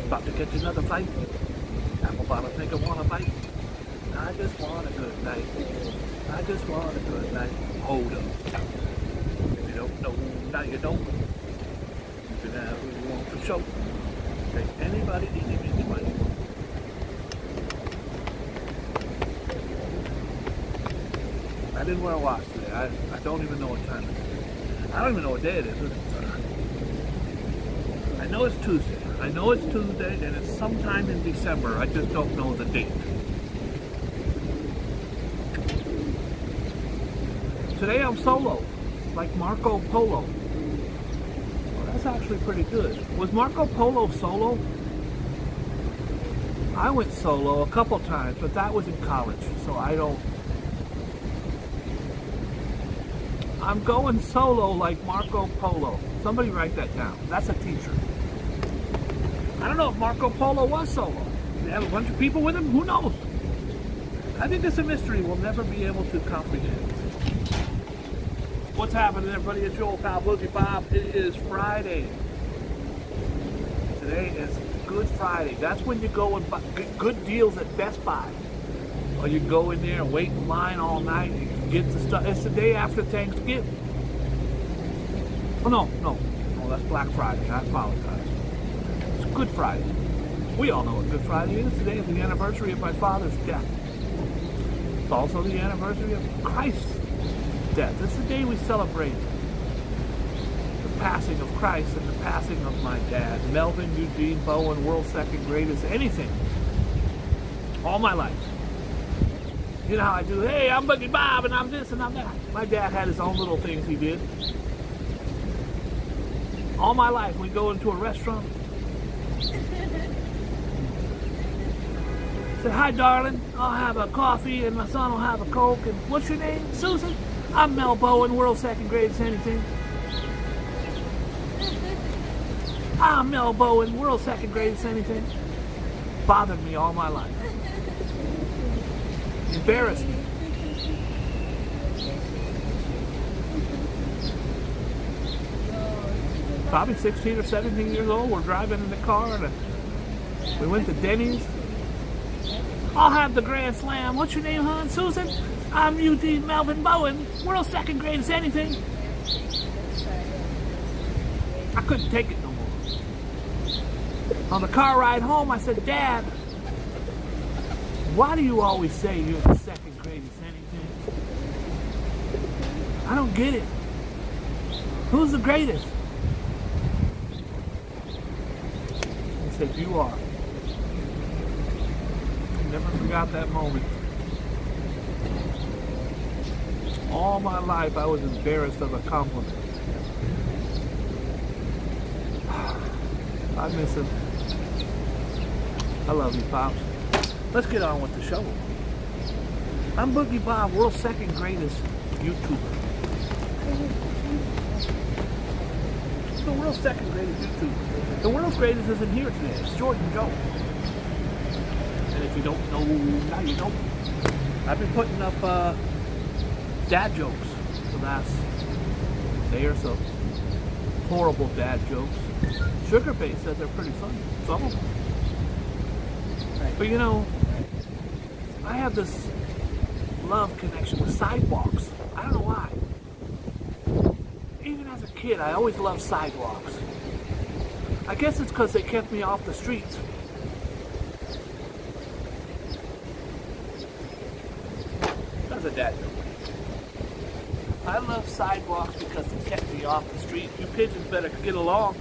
About to catch another fight. Apple bottom think I want to fight. I just want a good night. I just want a good night. Hold up. If you don't know, now you don't. You can have who you want to show. Take anybody, anybody. I didn't wear a watch today. I don't even know what time it is. I don't even know what day it is. I know it's Tuesday. I know it's Tuesday and it's sometime in December. I just don't know the date. Today I'm solo, like Marco Polo. Well, that's actually pretty good. Was Marco Polo solo? I went solo a couple times, but that was in college, so I don't. I'm going solo like Marco Polo. Somebody write that down. That's a t-shirt. I don't know if Marco Polo was solo. They have a bunch of people with him? Who knows? I think it's a mystery we'll never be able to comprehend. What's happening, everybody? It's your old pal Boogie Bob. It is Friday. Today is Good Friday. That's when you go and buy good deals at Best Buy. Or you go in there and wait in line all night and you can get the stuff. It's the day after Thanksgiving. Oh, no, that's Black Friday. I apologize. It's Good Friday. We all know what Good Friday is. Today is the anniversary of my father's death. It's also the anniversary of Christ's death. This is the day we celebrate the passing of Christ and the passing of my dad, Melvin Eugene Bowen, world's second greatest anything. All my life. You know how I do, hey, I'm Boogie Bob and I'm this and I'm that. My dad had his own little things he did. All my life, we go into a restaurant. Say, hi, darling. I'll have a coffee and my son will have a Coke. And what's your name? Susan? I'm Mel Bowen, world's second greatest anything. I'm Mel Bowen, world's second greatest anything. Bothered me all my life. Embarrassed me. Probably 16 or 17 years old. We're driving in the car and we went to Denny's. I'll have the Grand Slam. What's your name, hon? Susan? I'm Eugene Melvin Bowen, world's second greatest anything. I couldn't take it no more. On the car ride home, I said, Dad, why do you always say you're the second greatest anything? I don't get it. Who's the greatest? He said, you are. Never forgot that moment. All my life I was embarrassed of a compliment. I miss him. I love you, Pops. Let's get on with the show. I'm Boogie Bob, world's second greatest YouTuber. The world's second greatest YouTuber. The world's greatest isn't here today. It's Jordan Joe. And if you don't know, now you don't. I've been putting up dad jokes the last day or so. Horrible dad jokes. Sugarface said they're pretty funny. Some of them. But you know, I have this love connection with sidewalks. I don't know why. Even as a kid, I always loved sidewalks. I guess it's because they kept me off the streets. That's a dad joke. I love sidewalks because they kept me off the street. You pigeons better get along.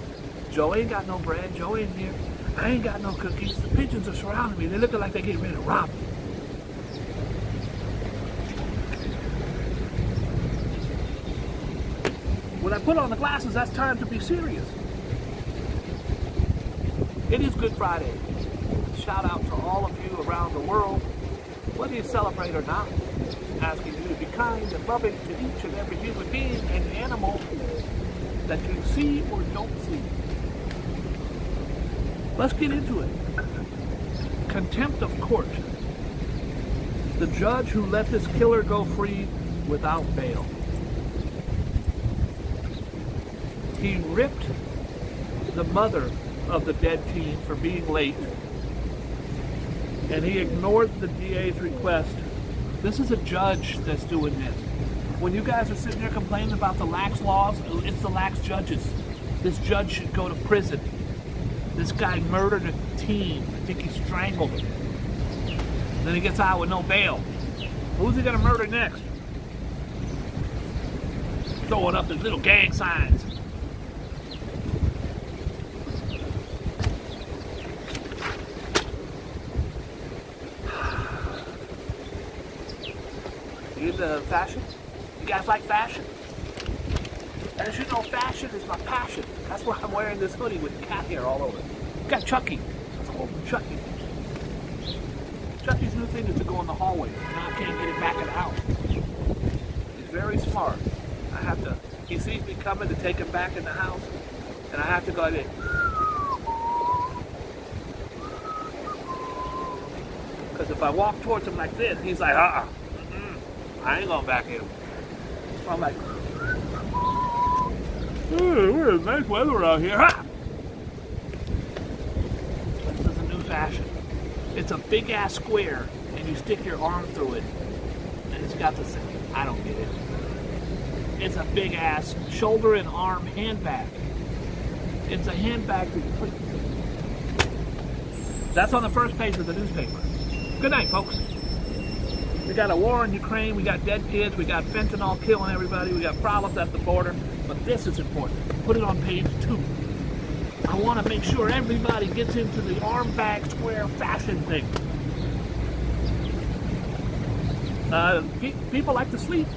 Joe ain't got no bread. Joe ain't here. I ain't got no cookies. The pigeons are surrounding me. They look like they're getting ready to rob me. When I put on the glasses, that's time to be serious. It is Good Friday. Shout out to all of you around the world, whether you celebrate or not. Asking you to be kind and loving to each and every human being and animal that you see or don't see. Let's get into it. Contempt of court. The judge who let this killer go free without bail. He ripped the mother of the dead teen for being late, and he ignored the DA's request. This is a judge that's doing this. When you guys are sitting there complaining about the lax laws, it's the lax judges. This judge should go to prison. This guy murdered a teen. I think he strangled him. Then he gets out with no bail. Who's he gonna murder next? Throwing up his little gang signs. You into fashion? You guys like fashion? As you know, fashion is my passion. That's why I'm wearing this hoodie with cat hair all over it. Got Chucky. That's a whole Chucky. Chucky's new thing is to go in the hallway. Now I can't get it back in the house. He's very smart. I have to, he sees me coming to take him back in the house, and I have to go in. Because if I walk towards him like this, he's like, I ain't going back in. So I'm like, it's nice weather out here. Ha! This is a new fashion. It's a big ass square, and you stick your arm through it, and it's got the same. I don't get it. It's a big ass shoulder and arm handbag. It's a handbag that you put. That's on the first page of the newspaper. Good night, folks. We got a war in Ukraine, we got dead kids, we got fentanyl killing everybody, we got problems at the border, but this is important. Put it on page 2. I want to make sure everybody gets into the arm bag square fashion thing. People like to sleep.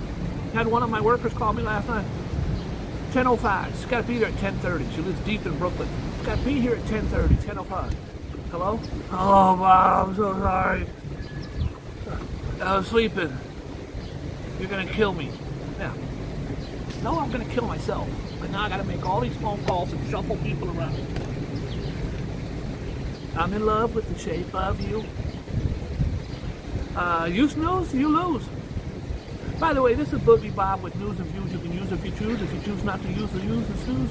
Had one of my workers call me last night. 10:05. She's got to be there at 10:30. She lives deep in Brooklyn. She's got to be here at 10:30, 10:05. Hello? Oh, Bob, I'm so sorry. I was sleeping. You're going to kill me. Yeah. No, I'm going to kill myself. But now I got to make all these phone calls and shuffle people around. I'm in love with the shape of you. You snooze, you lose. By the way, this is Boogie Bob with news and views you can use if you choose. If you choose not to use the snooze.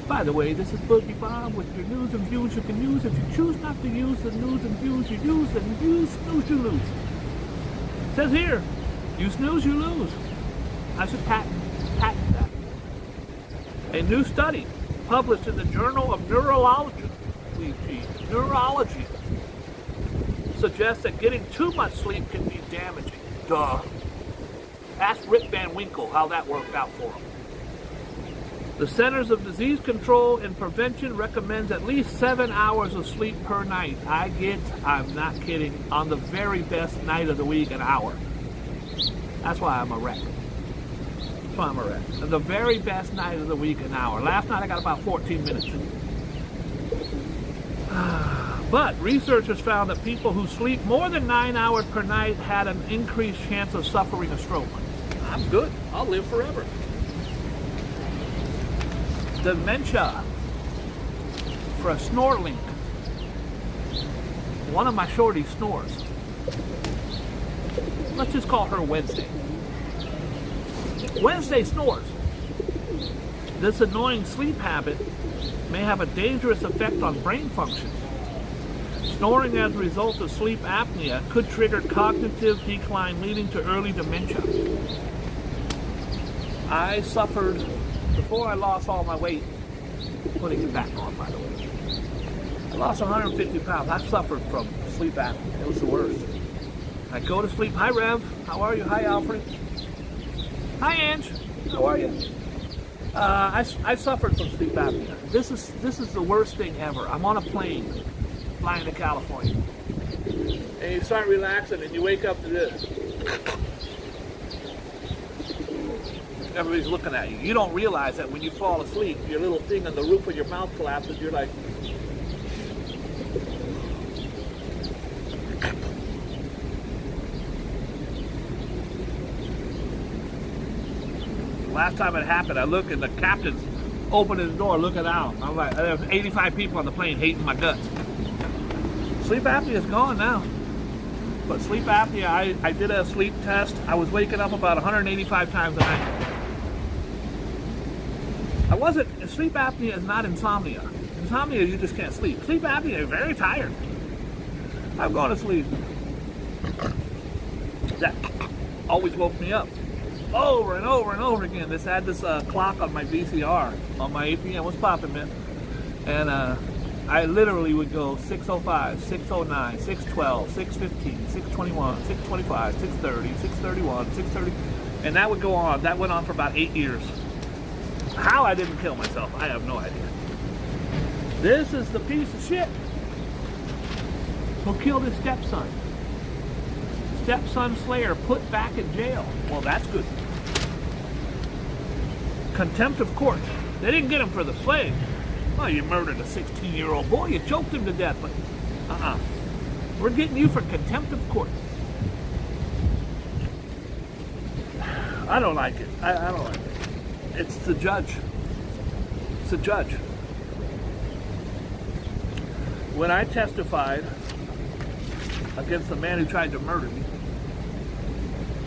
By the way, this is Boogie Bob with your news and views you can use. If you choose not to use the news and views you use, then you snooze, you lose. It says here, you snooze, you lose. I should patent that. A new study published in the Journal of Neurology suggests that getting too much sleep can be damaging. Duh. Ask Rip Van Winkle how that worked out for him. The Centers of Disease Control and Prevention recommends at least 7 hours of sleep per night. I'm not kidding, on the very best night of the week, an hour. That's why I'm a wreck. That's why I'm a wreck. The very best night of the week, an hour. Last night I got about 14 minutes. But researchers found that people who sleep more than 9 hours per night had an increased chance of suffering a stroke. I'm good. I'll live forever. Dementia for a snorlink. One of my shorties snores. Let's just call her Wednesday. Wednesday snores. This annoying sleep habit may have a dangerous effect on brain function. Snoring as a result of sleep apnea could trigger cognitive decline leading to early dementia. I suffered, before I lost all my weight, putting it back on, by the way. I lost 150 pounds. I suffered from sleep apnea. It was the worst. I go to sleep. Hi, Rev. How are you? Hi, Alfred. Hi, Ange. How are you? I suffered from sleep apnea. This is the worst thing ever. I'm on a plane flying to California. And you start relaxing and you wake up to this. Everybody's looking at you. You don't realize that when you fall asleep, your little thing on the roof of your mouth collapses. You're like... Last time it happened, I look and the captain's opening the door, looking out. I'm like, there's 85 people on the plane hating my guts. Sleep apnea is gone now. But sleep apnea, I did a sleep test. I was waking up about 185 times a night. I wasn't, sleep apnea is not insomnia. Insomnia, you just can't sleep. Sleep apnea, you're very tired. I'm going to sleep. That always woke me up. Over and over and over again. This had this clock on my VCR, on my ATM. What's popping, man? And I literally would go 6:05, 6:09, 6:12, 6:15, 6:21, 6:25, 6:30, 6:31, 6:30, and that would go on. That went on for about 8 years. How I didn't kill myself, I have no idea. This is the piece of shit who killed his stepson. Stepson slayer put back in jail. Well, that's good. Contempt of court. They didn't get him for the slave. Well, you murdered a 16-year-old boy. You choked him to death. But, we're getting you for contempt of court. I don't like it. I don't like it. It's the judge. It's the judge. When I testified against the man who tried to murder me,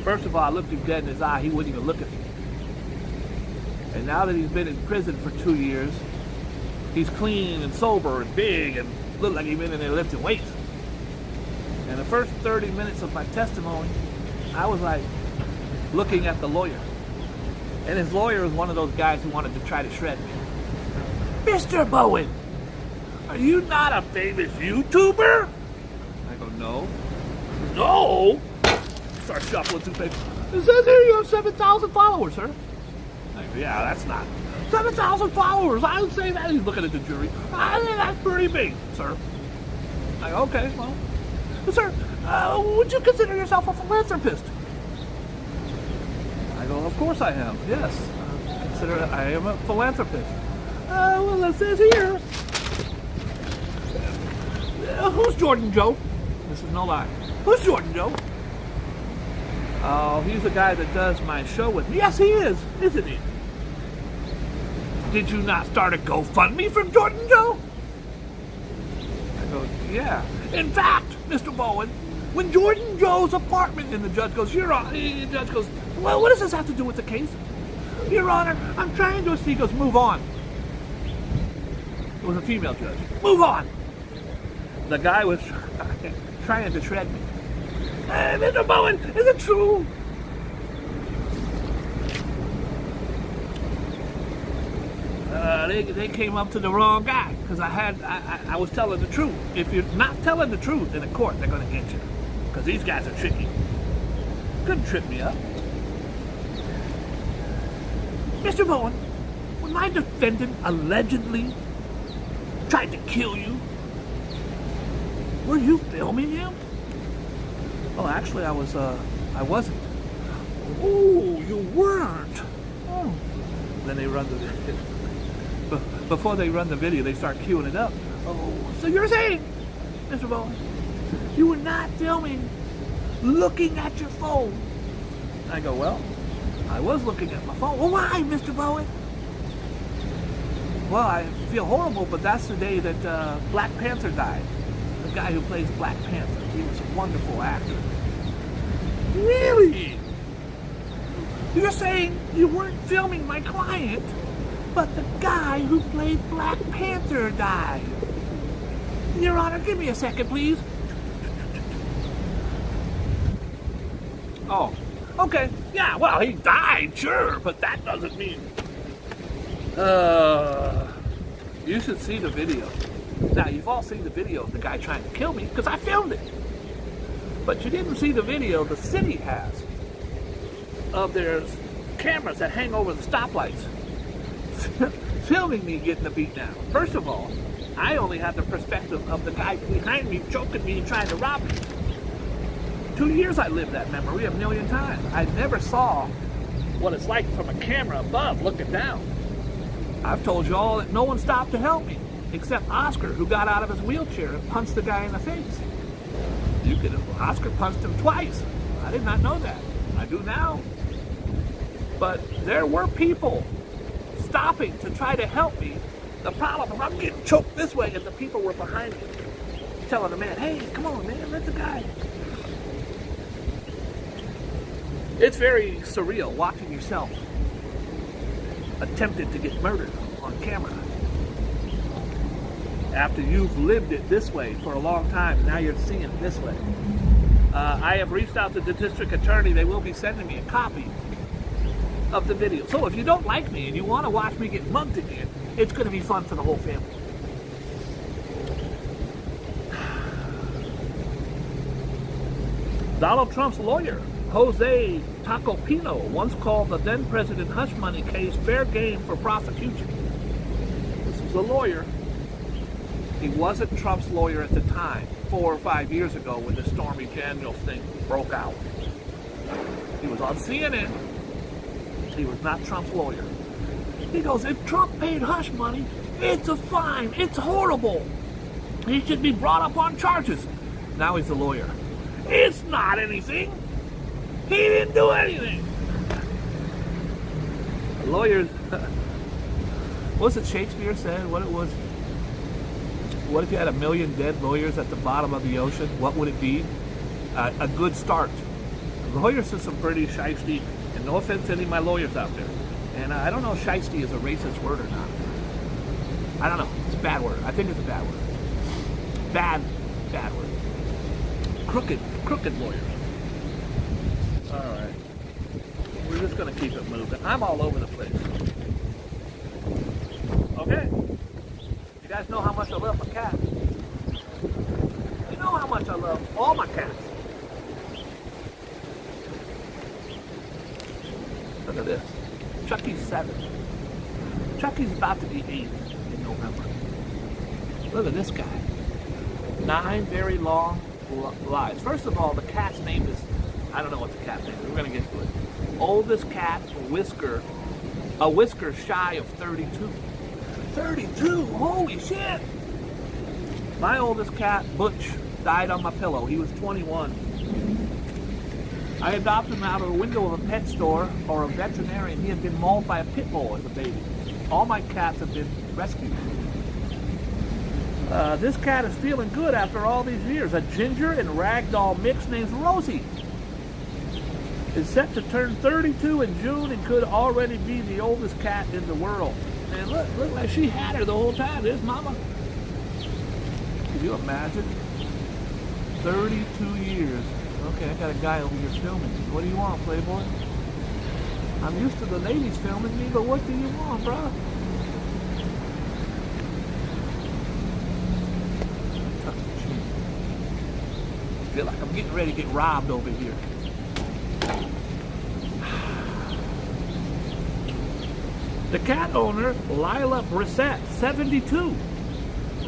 first of all, I looked him dead in his eye. He wouldn't even look at me. And now that he's been in prison for 2 years, he's clean and sober and big and looked like he'd been in there lifting weights. And the first 30 minutes of my testimony, I was like looking at the lawyer. And his lawyer was one of those guys who wanted to try to shred me. Mr. Bowen, are you not a famous YouTuber? I go, no. No? Start shuffling through papers. It says here you have 7,000 followers, sir. I go, yeah, that's not. 7,000 followers. I would say that. He's looking at the jury. I think that's pretty big, sir. I go, okay, well. Sir, would you consider yourself a philanthropist? I go, of course I am. Yes. Consider I am a philanthropist. Well, it says here. Who's Jordan Joe? This is no lie. Who's Jordan Joe? Oh, he's the guy that does my show with me. Yes, he is, isn't he? Did you not start a GoFundMe from Jordan Joe? I go, yeah. In fact, Mr. Bowen, when Jordan Joe's apartment, and the judge goes, Your Honor, the judge goes, well, what does this have to do with the case? Your Honor, I'm trying to see. He goes, move on. It was a female judge. Move on. The guy was trying to shred me. Hey, Mr. Bowen, is it true? They came up to the wrong guy because I was telling the truth. If you're not telling the truth in a court, they're going to get you because these guys are tricky. Couldn't trip me up. Mr. Bowen, when my defendant allegedly tried to kill you, were you filming him? Oh, actually, I wasn't. Oh, you weren't. Oh. Then they run the video. Before they run the video, they start queuing it up. Oh, so you're saying, Mr. Bowen, you were not filming, looking at your phone? I go, well, I was looking at my phone. Well, why, Mr. Bowen? Well, I feel horrible, but that's the day that Black Panther died. The guy who plays Black Panther. He was a wonderful actor. Really? You're saying you weren't filming my client, but the guy who played Black Panther died. Your Honor, give me a second, please. Oh, okay. Yeah, well, he died, sure, but that doesn't mean... you should see the video. Now, you've all seen the video of the guy trying to kill me, because I filmed it. But you didn't see the video the city has of their cameras that hang over the stoplights filming me getting the beat down. First of all, I only had the perspective of the guy behind me choking me and trying to rob me. 2 years I lived that memory a million times. I never saw what it's like from a camera above looking down. I've told you all that no one stopped to help me, except Oscar, who got out of his wheelchair and punched the guy in the face. Oscar punched him twice. I did not know that. I do now. But there were people stopping to try to help me. The problem is I'm getting choked this way and the people were behind me telling the man, hey, come on, man, let the guy. It's very surreal watching yourself attempted to get murdered on camera. After you've lived it this way for a long time, now you're seeing it this way. I have reached out to the district attorney. They will be sending me a copy of the video. So if you don't like me and you want to watch me get mugged again, it's going to be fun for the whole family. Donald Trump's lawyer, Jose Tacopino, once called the then President hush money case fair game for prosecution. This was a lawyer. He wasn't Trump's lawyer at the time, 4 or 5 years ago when the Stormy Daniels thing broke out. He was on CNN. He was not Trump's lawyer. He goes, if Trump paid hush money, it's a fine. It's horrible. He should be brought up on charges. Now he's a lawyer. It's not anything. He didn't do anything. Lawyers, what was it Shakespeare said? What it was? What if you had 1 million dead lawyers at the bottom of the ocean? What would it be? A good start. Lawyers are some pretty shiesty, and no offense to any of my lawyers out there. And I don't know if shiesty is a racist word or not. I don't know. It's a bad word. I think it's a bad word. Bad word. Crooked lawyers. All right. We're just going to keep it moving. I'm all over the place. Okay. You guys know how much I love my cat. You know how much I love all my cats. Look at this. Chucky's 7. Chucky's about to be 8 in November. Look at this guy. 9 very long lives. First of all, the cat's name is, I don't know what the cat's name is. We're going to get to it. Oldest cat, a whisker shy of 32. 32? Holy shit! My oldest cat, Butch, died on my pillow. He was 21. I adopted him out of the window of a pet store or a veterinarian. He had been mauled by a pit bull as a baby. All my cats have been rescued. This cat is feeling good after all these years. A ginger and ragdoll mix named Rosie is set to turn 32 in June and could already be the oldest cat in the world. And look like she had her the whole time. There's Mama. Can you imagine? 32 years. Okay, I got a guy over here filming. What do you want, Playboy? I'm used to the ladies filming me, but what do you want, bro? Tuck the chin. I feel like I'm getting ready to get robbed over here. The cat owner, Lila Brissett, 72,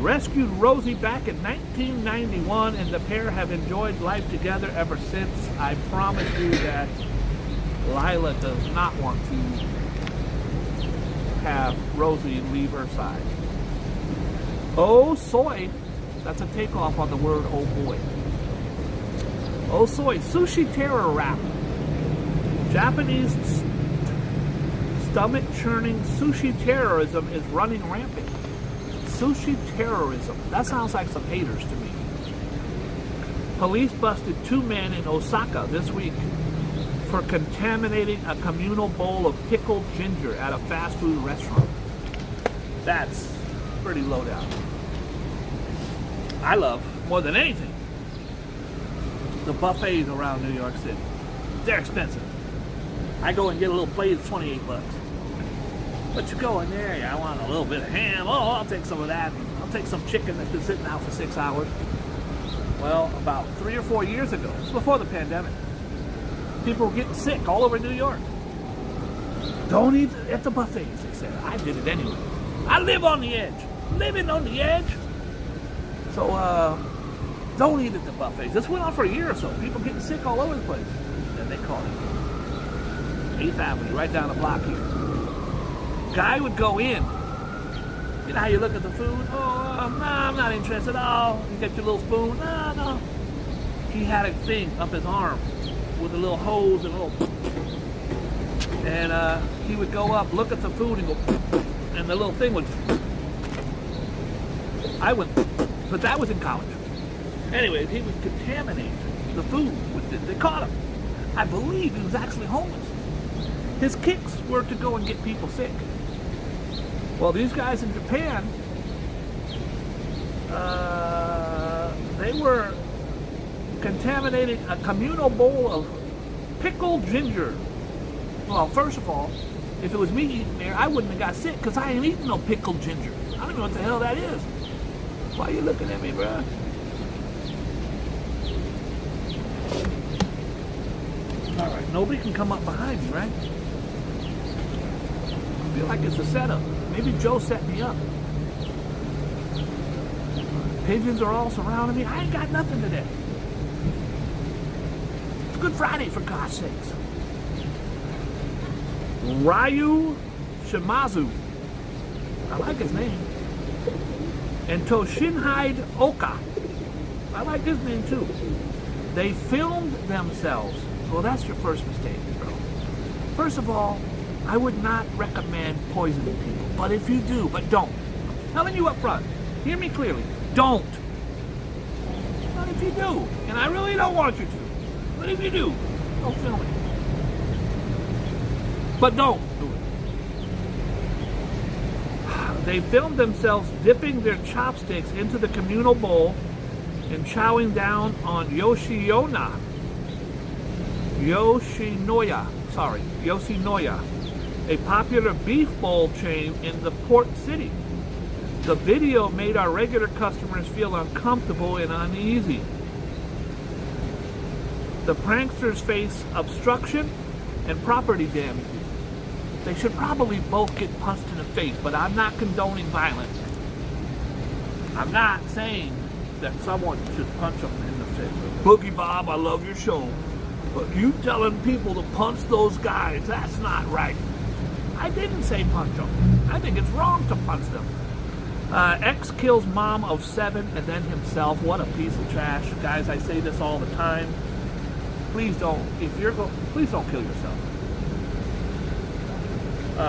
rescued Rosie back in 1991, and the pair have enjoyed life together ever since. I promise you that Lila does not want to have Rosie leave her side. Oh soy, that's a takeoff on the word oh boy. Oh soy, sushi terror wrap. Japanese stomach-churning sushi terrorism is running rampant. Sushi terrorism. That sounds like some haters to me. Police busted 2 men in Osaka this week for contaminating a communal bowl of pickled ginger at a fast food restaurant. That's pretty low down. I love, more than anything, the buffets around New York City. They're expensive. I go and get a little plate, it's $28. But you go in there, yeah, I want a little bit of ham. Oh, I'll take some of that. I'll take some chicken that's been sitting out for 6 hours. Well, about 3 or 4 years ago, this was before the pandemic, people were getting sick all over New York. Don't eat at the buffets, they said. I did it anyway. I live on the edge. Living on the edge. So, don't eat at the buffets. This went on for a year or so. People getting sick all over the place. Then they called it 8th Avenue, right down the block here. Guy would go in. You know how you look at the food? Oh, no, I'm not interested. Oh, you get your little spoon. No. He had a thing up his arm with a little hose and a little... And he would go up, look at the food and go... And the little thing would... I would... But that was in college. Anyway, he would contaminate the food. They caught him. I believe he was actually homeless. His kicks were to go and get people sick. Well, these guys in Japan, they were contaminating a communal bowl of pickled ginger. Well, first of all, if it was me eating there, I wouldn't have got sick because I ain't eating no pickled ginger. I don't know what the hell that is. Why are you looking at me, bro? All right, nobody can come up behind me, right? I feel like it's a setup. Maybe Joe set me up. Pigeons are all surrounding me. I ain't got nothing today. It's Good Friday, for God's sakes. Ryu Shimazu, I like his name, and Toshinhide Oka, I like his name too. They filmed themselves. Well, that's your first mistake, bro. First of all, I would not recommend poisoning people, but if you do, but don't. I'm telling you up front, hear me clearly, don't. But if you do, and I really don't want you to, but if you do, don't film it. But don't do it. They filmed themselves dipping their chopsticks into the communal bowl and chowing down on Yoshinoya, a popular beef bowl chain in the port city. The video made our regular customers feel uncomfortable and uneasy. The pranksters face obstruction and property damage. They should probably both get punched in the face, but I'm not condoning violence. I'm not saying that someone should punch them in the face. Boogie Bob, I love your show, but you telling people to punch those guys, that's not right. I didn't say punch them. I think it's wrong to punch them. X kills mom of 7 and then himself. What a piece of trash. Guys, I say this all the time. Please don't, please don't kill yourself.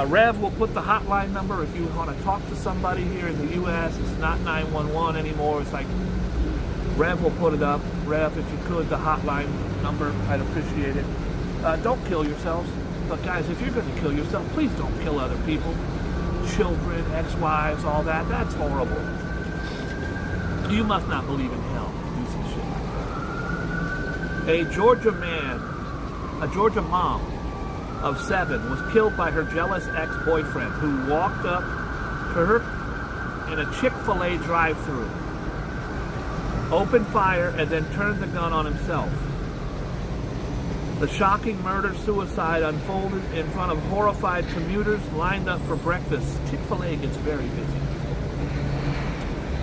Rev will put the hotline number if you want to talk to somebody here in the U.S. It's not 911 anymore. It's like, Rev will put it up. Rev, if you could, the hotline number, I'd appreciate it. Don't kill yourselves. But guys, if you're going to kill yourself, please don't kill other people. Children, ex-wives, all that. That's horrible. You must not believe in hell to do some shit. A Georgia mom of 7 was killed by her jealous ex-boyfriend who walked up to her in a Chick-fil-A drive-thru, opened fire, and then turned the gun on himself. The shocking murder-suicide unfolded in front of horrified commuters lined up for breakfast. Chick-fil-A gets very busy.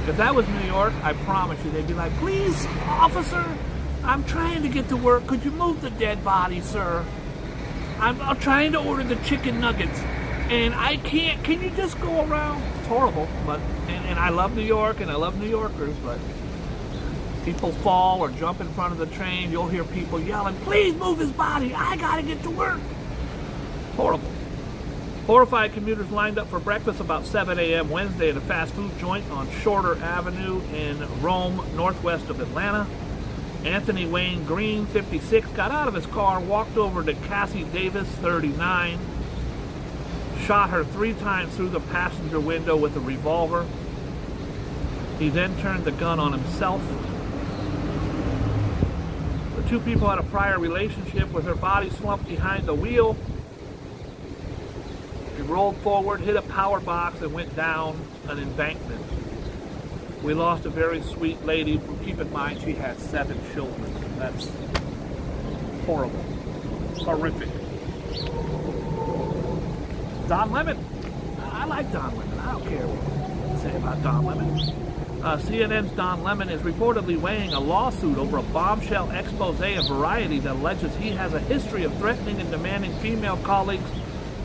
If that was New York, I promise you, they'd be like, "Please, officer, I'm trying to get to work. Could you move the dead body, sir? I'm trying to order the chicken nuggets, and I can't. Can you just go around?" It's horrible, but and I love New York, and I love New Yorkers, but people fall or jump in front of the train. You'll hear people yelling, "Please move his body. I gotta get to work." Horrible. Horrified commuters lined up for breakfast about 7 a.m. Wednesday at a fast food joint on Shorter Avenue in Rome, northwest of Atlanta. Anthony Wayne Green, 56, got out of his car, walked over to Cassie Davis, 39, shot her 3 times through the passenger window with a revolver. He then turned the gun on himself. The 2 people had a prior relationship with her body slumped behind the wheel. He rolled forward, hit a power box, and went down an embankment. We lost a very sweet lady. Keep in mind, she had 7 children. That's horrible. Horrific. Don Lemon. I like Don Lemon. I don't care what you say about Don Lemon. CNN's Don Lemon is reportedly weighing a lawsuit over a bombshell expose of Variety that alleges he has a history of threatening and demanding female colleagues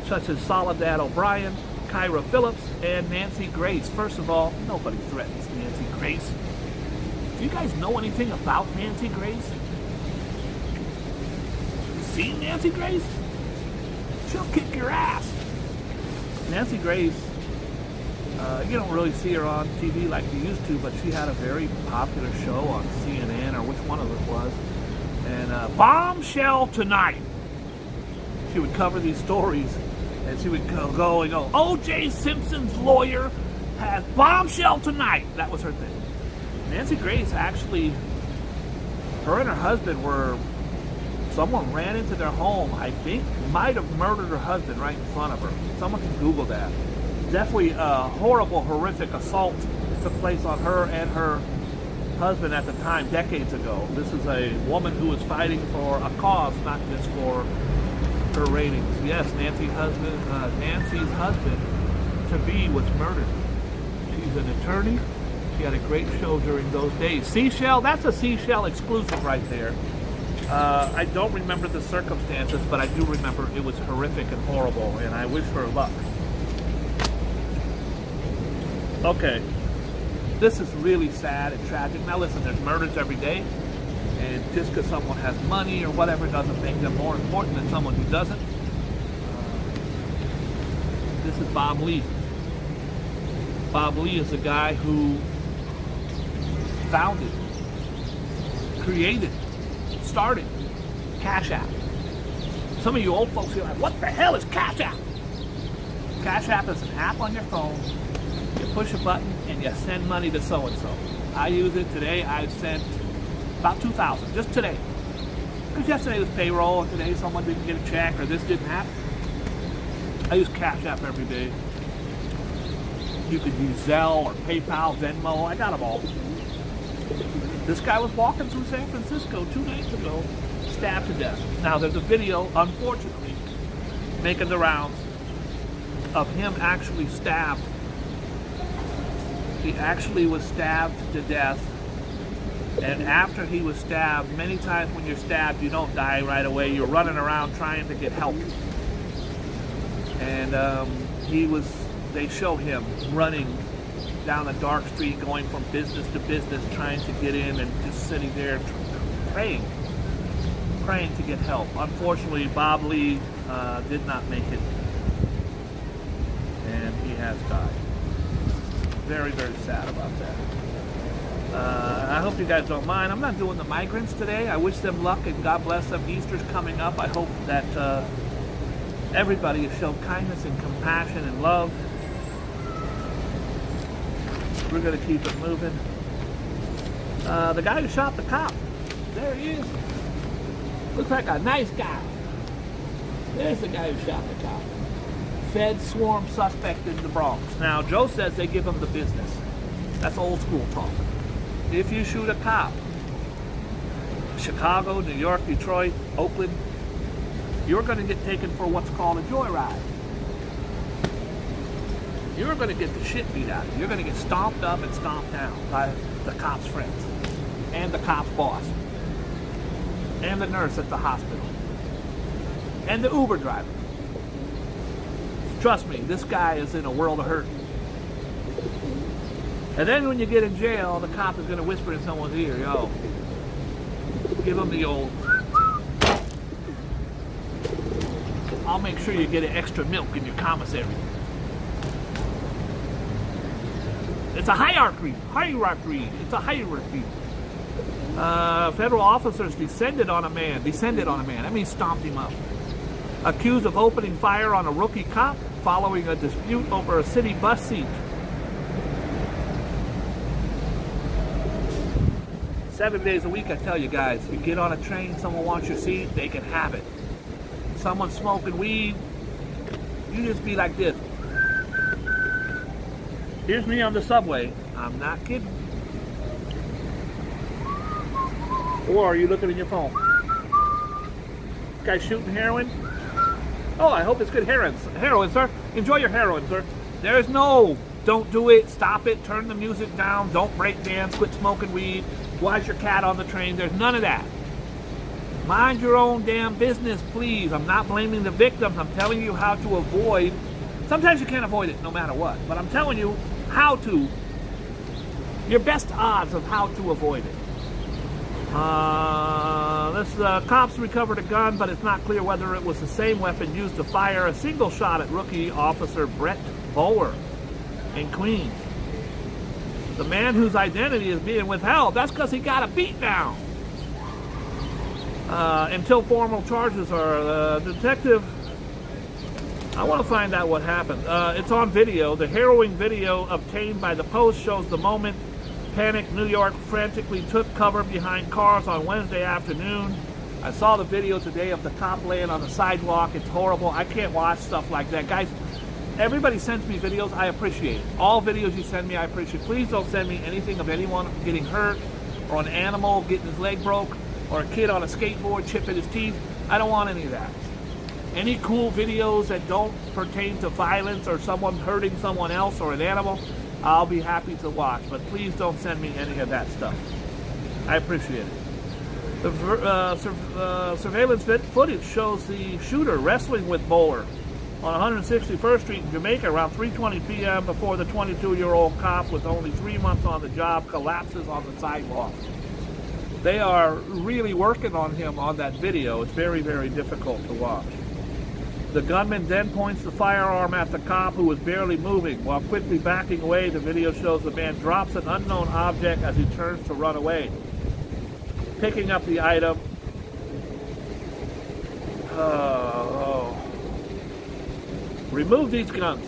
such as Soledad O'Brien, Kyra Phillips, and Nancy Grace. First of all, nobody threatens Nancy Grace. Do you guys know anything about Nancy Grace? Seen Nancy Grace? She'll kick your ass. Nancy Grace, you don't really see her on TV like you used to, but she had a very popular show on CNN, or which one of it was. And Bombshell Tonight. She would cover these stories And she would go and go, O.J. Simpson's lawyer has bombshell tonight. That was her thing. Nancy Grace actually, her and her husband were, someone ran into their home, I think, might have murdered her husband right in front of her. Someone can Google that. Definitely a horrible, horrific assault took place on her and her husband at the time, decades ago. This is a woman who was fighting for a cause, not just for her ratings. Yes, Nancy's husband to be was murdered. She's an attorney. She had a great show during those days. Seashell, that's a Seashell exclusive right there. I don't remember the circumstances, but I do remember it was horrific and horrible, and I wish her luck. Okay, this is really sad and tragic. Now listen, there's murders every day, and just because someone has money or whatever doesn't make them more important than someone who doesn't. This is Bob Lee. Bob Lee is a guy who founded, created, started Cash App. Some of you old folks are like, what the hell is Cash App? Cash App is an app on your phone. You push a button and you send money to so-and-so. I use it today. I've sent about $2,000 just today. Because yesterday was payroll and today someone didn't get a check or this didn't happen. I use Cash App every day. You could use Zelle or PayPal, Venmo. I got them all. This guy was walking through San Francisco 2 nights ago, stabbed to death. Now there's a video, unfortunately, making the rounds of him actually stabbed. He actually was stabbed to death. And after he was stabbed, many times when you're stabbed, you don't die right away. You're running around trying to get help. And they show him running down a dark street, going from business to business, trying to get in and just sitting there praying to get help. Unfortunately, Bob Lee did not make it, and he has died. Very, very sad about that. I hope you guys don't mind. I'm not doing the migrants today. I wish them luck and God bless them. Easter's coming up. I hope that everybody has shown kindness and compassion and love. We're going to keep it moving. The guy who shot the cop, there he is. Looks like a nice guy. There's the guy who shot the cop. Fed swarm suspect in the Bronx. Now, Joe says they give him the business. That's old school talk. If you shoot a cop, Chicago, New York, Detroit, Oakland, you're going to get taken for what's called a joyride. You're going to get the shit beat out of you. You're going to get stomped up and stomped down by the cop's friends and the cop's boss and the nurse at the hospital and the Uber driver. Trust me, this guy is in a world of hurt. And then when you get in jail, the cop is going to whisper in someone's ear, yo, give him the old, I'll make sure you get an extra milk in your commissary. It's a hierarchy. It's a hierarchy. Federal officers descended on a man. That means stomped him up. Accused of opening fire on a rookie cop following a dispute over a city bus seat. 7 days a week, I tell you guys. You get on a train, someone wants your seat, they can have it. Someone smoking weed, you just be like this. Here's me on the subway. I'm not kidding. Or are you looking at your phone? This guy's shooting heroin? Oh, I hope it's good heroin, sir. Enjoy your heroin, sir. There's no, don't do it, stop it, turn the music down, don't break dance, quit smoking weed, watch your cat on the train. There's none of that. Mind your own damn business, please. I'm not blaming the victims. I'm telling you how to avoid. Sometimes you can't avoid it no matter what, but I'm telling you how to, your best odds of how to avoid it. Cops recovered a gun, but it's not clear whether it was the same weapon used to fire a single shot at rookie officer Brett Bower in Queens. The man whose identity is being withheld, that's because he got a beat down. Until formal charges are, detective I want to find out what happened. It's on video. The harrowing video obtained by the Post shows the moment panicked New York frantically took cover behind cars on Wednesday afternoon. I saw the video today of the cop laying on the sidewalk. It's horrible. I can't watch stuff like that. Guys, everybody sends me videos. I appreciate it. All videos you send me, I appreciate. Please don't send me anything of anyone getting hurt, or an animal getting his leg broke, or a kid on a skateboard chipping his teeth. I don't want any of that. Any cool videos that don't pertain to violence or someone hurting someone else or an animal, I'll be happy to watch. But please don't send me any of that stuff. I appreciate it. The surveillance footage shows the shooter wrestling with Bowler on 161st Street in Jamaica around 3:20 p.m. before the 22-year-old cop with only 3 months on the job collapses on the sidewalk. They are really working on him on that video. It's very, very difficult to watch. The gunman then points the firearm at the cop, who was barely moving. While quickly backing away, the video shows the man drops an unknown object as he turns to run away. Picking up the item. Remove these guns.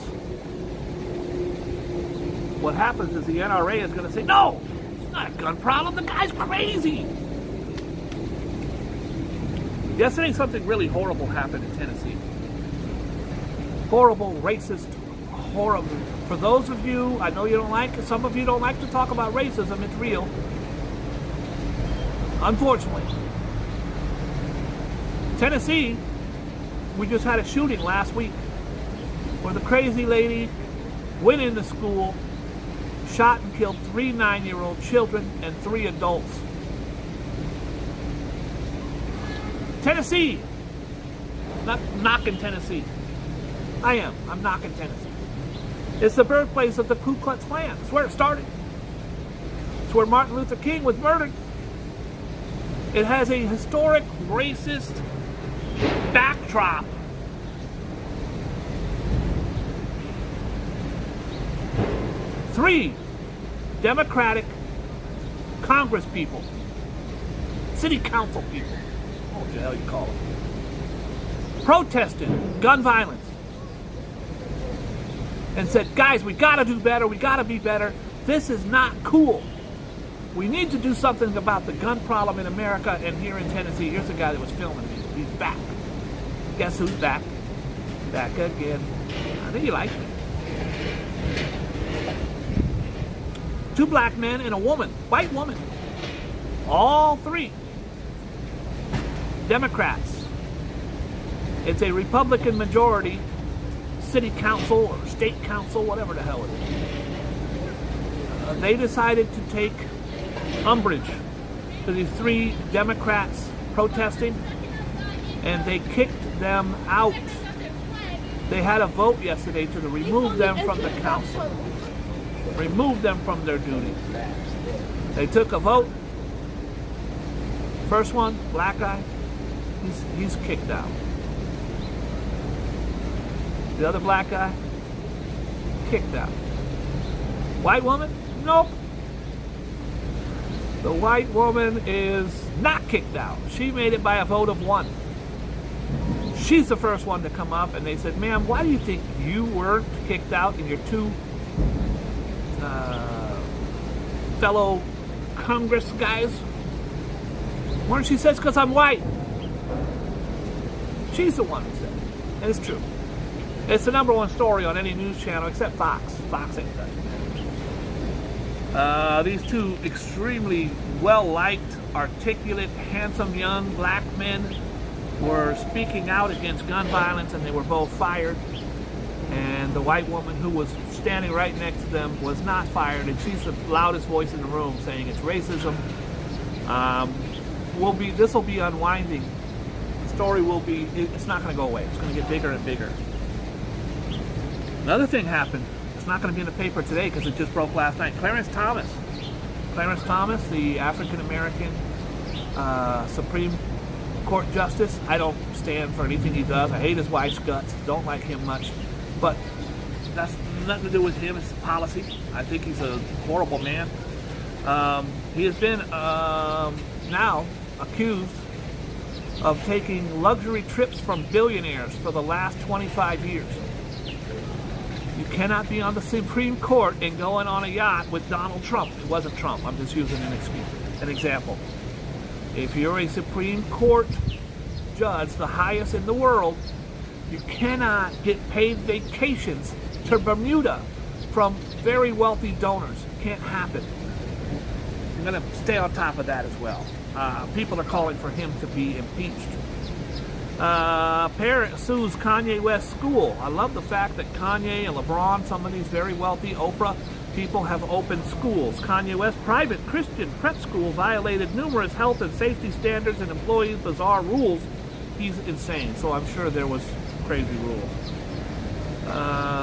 What happens is the NRA is going to say, no, it's not a gun problem. The guy's crazy. Yesterday, something really horrible happened in Tennessee. Horrible, racist, horrible. For those of you, I know you don't like, some of you don't like to talk about racism. It's real. Unfortunately. Tennessee, we just had a shooting last week where the crazy lady went into school, shot and killed 3 9-year-old children and 3 adults. Tennessee. Not knocking Tennessee. I am. I'm knocking Tennessee. It's the birthplace of the Ku Klux Klan. It's where it started. It's where Martin Luther King was murdered. It has a historic racist backdrop. Three Democratic Congress people, city council people, what the hell you call them, protested gun violence and said, guys, we gotta do better, we gotta be better. This is not cool. We need to do something about the gun problem in America. And here in Tennessee, here's the guy that was filming me. He's back. Guess who's back? Back again. I think he likes me. 2 black men and a woman, white woman. All 3 Democrats. It's a Republican majority city council or state council, whatever the hell it is. They decided to take umbrage to these 3 Democrats protesting, and they kicked them out. They had a vote yesterday to remove them from the council, remove them from their duties. They took a vote. First one, black guy, he's kicked out. The other black guy, kicked out. White woman, nope. The white woman is not kicked out. She made it by a vote of 1. She's the first one to come up, and they said, ma'am, why do you think you weren't kicked out and your 2 fellow Congress guys weren't? She says, because I'm white. She's the one who said it. And it's true. It's the #1 story on any news channel except Fox. Fox ain't touching it. These 2 extremely well-liked, articulate, handsome young black men were speaking out against gun violence, and they were both fired. And the white woman who was standing right next to them was not fired, and she's the loudest voice in the room saying it's racism. This will be unwinding. The story will be, it's not going to go away. It's going to get bigger and bigger. Another thing happened. It's not going to be in the paper today because it just broke last night. Clarence Thomas, the African-American Supreme Court Justice. I don't stand for anything he does. I hate his wife's guts. Don't like him much. But that's nothing to do with him. It's policy. I think he's a horrible man. He has been now accused of taking luxury trips from billionaires for the last 25 years. You cannot be on the Supreme Court and going on a yacht with Donald Trump. It wasn't Trump. I'm just using an example. If you're a Supreme Court judge, the highest in the world, you cannot get paid vacations to Bermuda from very wealthy donors. It can't happen. I'm going to stay on top of that as well. People are calling for him to be impeached. Parent sues Kanye West school. I love the fact that Kanye and LeBron, some of these very wealthy Oprah people, have opened schools. Kanye West's private Christian prep school violated numerous health and safety standards and employees' bizarre rules. He's insane, so I'm sure there was crazy rules.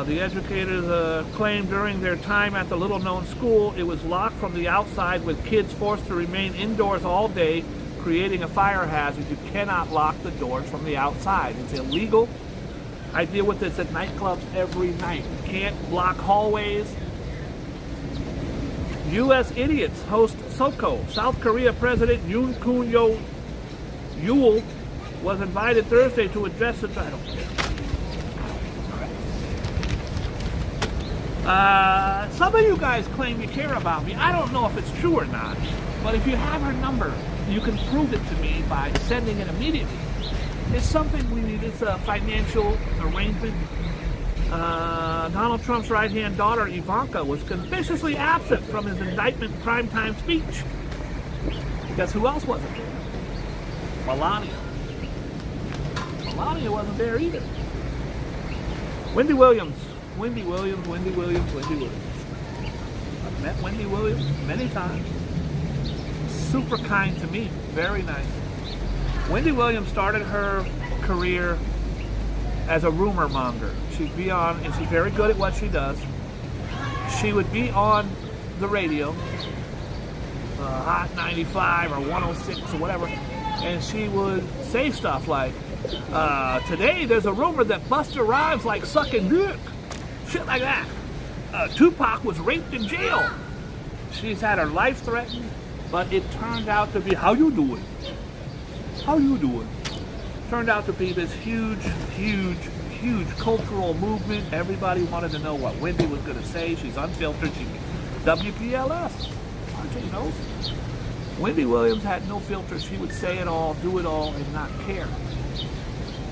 The educators claimed during their time at the little-known school it was locked from the outside with kids forced to remain indoors all day, creating a fire hazard. You cannot lock the doors from the outside. It's illegal. I deal with this at nightclubs every night. You can't block hallways. U.S. idiots host Soko. South Korea President Yoon Yeol was invited Thursday to address the title. Some of you guys claim you care about me. I don't know if it's true or not, but if you have her number, you can prove it to me by sending it immediately. It's something we need. It's a financial arrangement. Donald Trump's right-hand daughter, Ivanka, was conspicuously absent from his indictment primetime speech. Guess who else wasn't there? Melania. Melania wasn't there either. Wendy Williams. I've met Wendy Williams many times. Super kind to me. Very nice. Wendy Williams started her career as a rumor monger. She'd be on, and she's very good at what she does. She would be on the radio, Hot 95 or 106 or whatever, and she would say stuff like, today there's a rumor that Busta Rhymes like sucking dick. Shit like that. Tupac was raped in jail. She's had her life threatened, but it turned out to be, how you doing? Turned out to be this huge cultural movement. Everybody wanted to know what Wendy was going to say. She's unfiltered. She WPLS. RJ knows. Wendy Williams had no filter. She would say it all, do it all, and not care.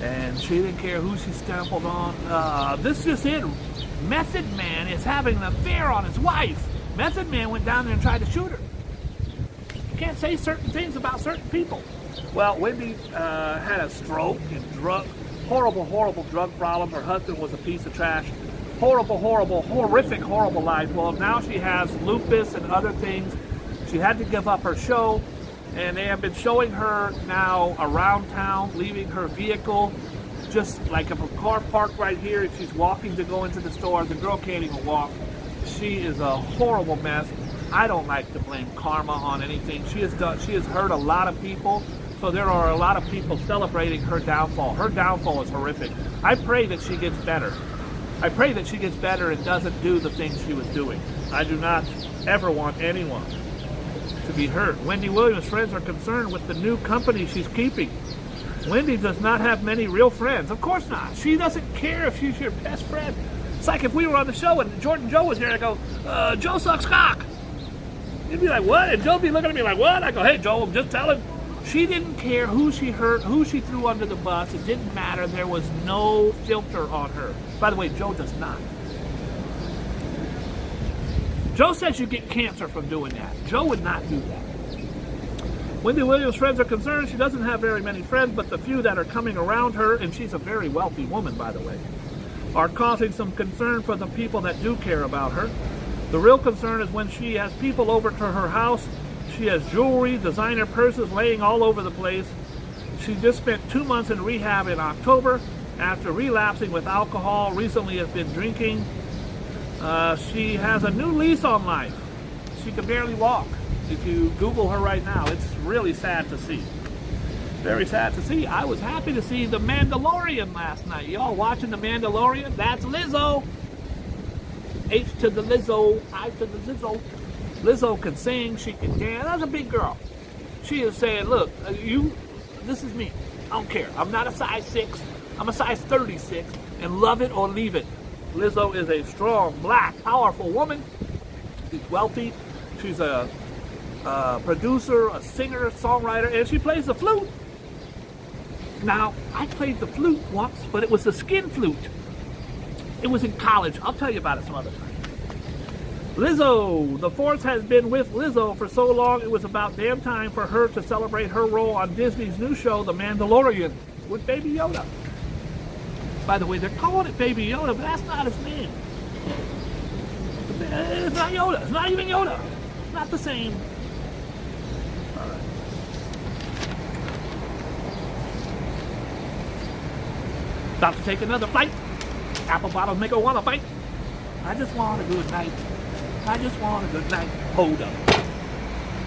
And she didn't care who she stumbled on. This is it. Method Man is having an affair on his wife. Method Man went down there and tried to shoot her. You can't say certain things about certain people. Well, Wendy had a stroke and horrible drug problem. Her husband was a piece of trash. Horrific life. Well, now she has lupus and other things. She had to give up her show, and they have been showing her now around town, leaving her vehicle. Just like if a car parked right here, if she's walking to go into the store, the girl can't even walk. She is a horrible mess. I don't like to blame karma on anything. She has hurt a lot of people, so there are a lot of people celebrating her downfall. Her downfall is horrific. I pray that she gets better. I pray that she gets better and doesn't do the things she was doing. I do not ever want anyone to be hurt. Wendy Williams' friends are concerned with the new company she's keeping. Wendy does not have many real friends. Of course not. She doesn't care if she's your best friend. It's like if we were on the show and Jordan Joe was here, I go, Joe sucks cock. You'd be like, what? And Joe'd be looking at me like, what? I go, hey, Joe, I'm just telling. She didn't care who she hurt, who she threw under the bus. It didn't matter. There was no filter on her. By the way, Joe does not. Joe says you get cancer from doing that. Joe would not do that. Wendy Williams' friends are concerned. She doesn't have very many friends, but the few that are coming around her, and she's a very wealthy woman, by the way, are causing some concern for the people that do care about her. The real concern is when she has people over to her house. She has jewelry, designer purses laying all over the place. She just spent 2 months in rehab in October after relapsing with alcohol. Recently has been drinking. She has a new lease on life. She can barely walk. If you Google her right now, it's really sad to see. Very sad to see. I was happy to see The Mandalorian last night. Y'all watching The Mandalorian? That's Lizzo. H to the Lizzo, I to the Lizzo. Lizzo can sing, she can dance. That's a big girl. She is saying, look, this is me. I don't care. I'm not a size 6. I'm a size 36, and love it or leave it. Lizzo is a strong, black, powerful woman. She's wealthy. She's a producer, a singer, songwriter, and she plays the flute. Now, I played the flute once, but it was the skin flute. It was in college. I'll tell you about it some other time. Lizzo. The Force has been with Lizzo for so long, it was about damn time for her to celebrate her role on Disney's new show, The Mandalorian, with Baby Yoda. By the way, they're calling it Baby Yoda, but that's not his name. It's not Yoda. It's not even Yoda. It's not the same. All right. About to take another flight. Apple bottles make her want to bite. I just want a good night. I just want a good night. Hold up.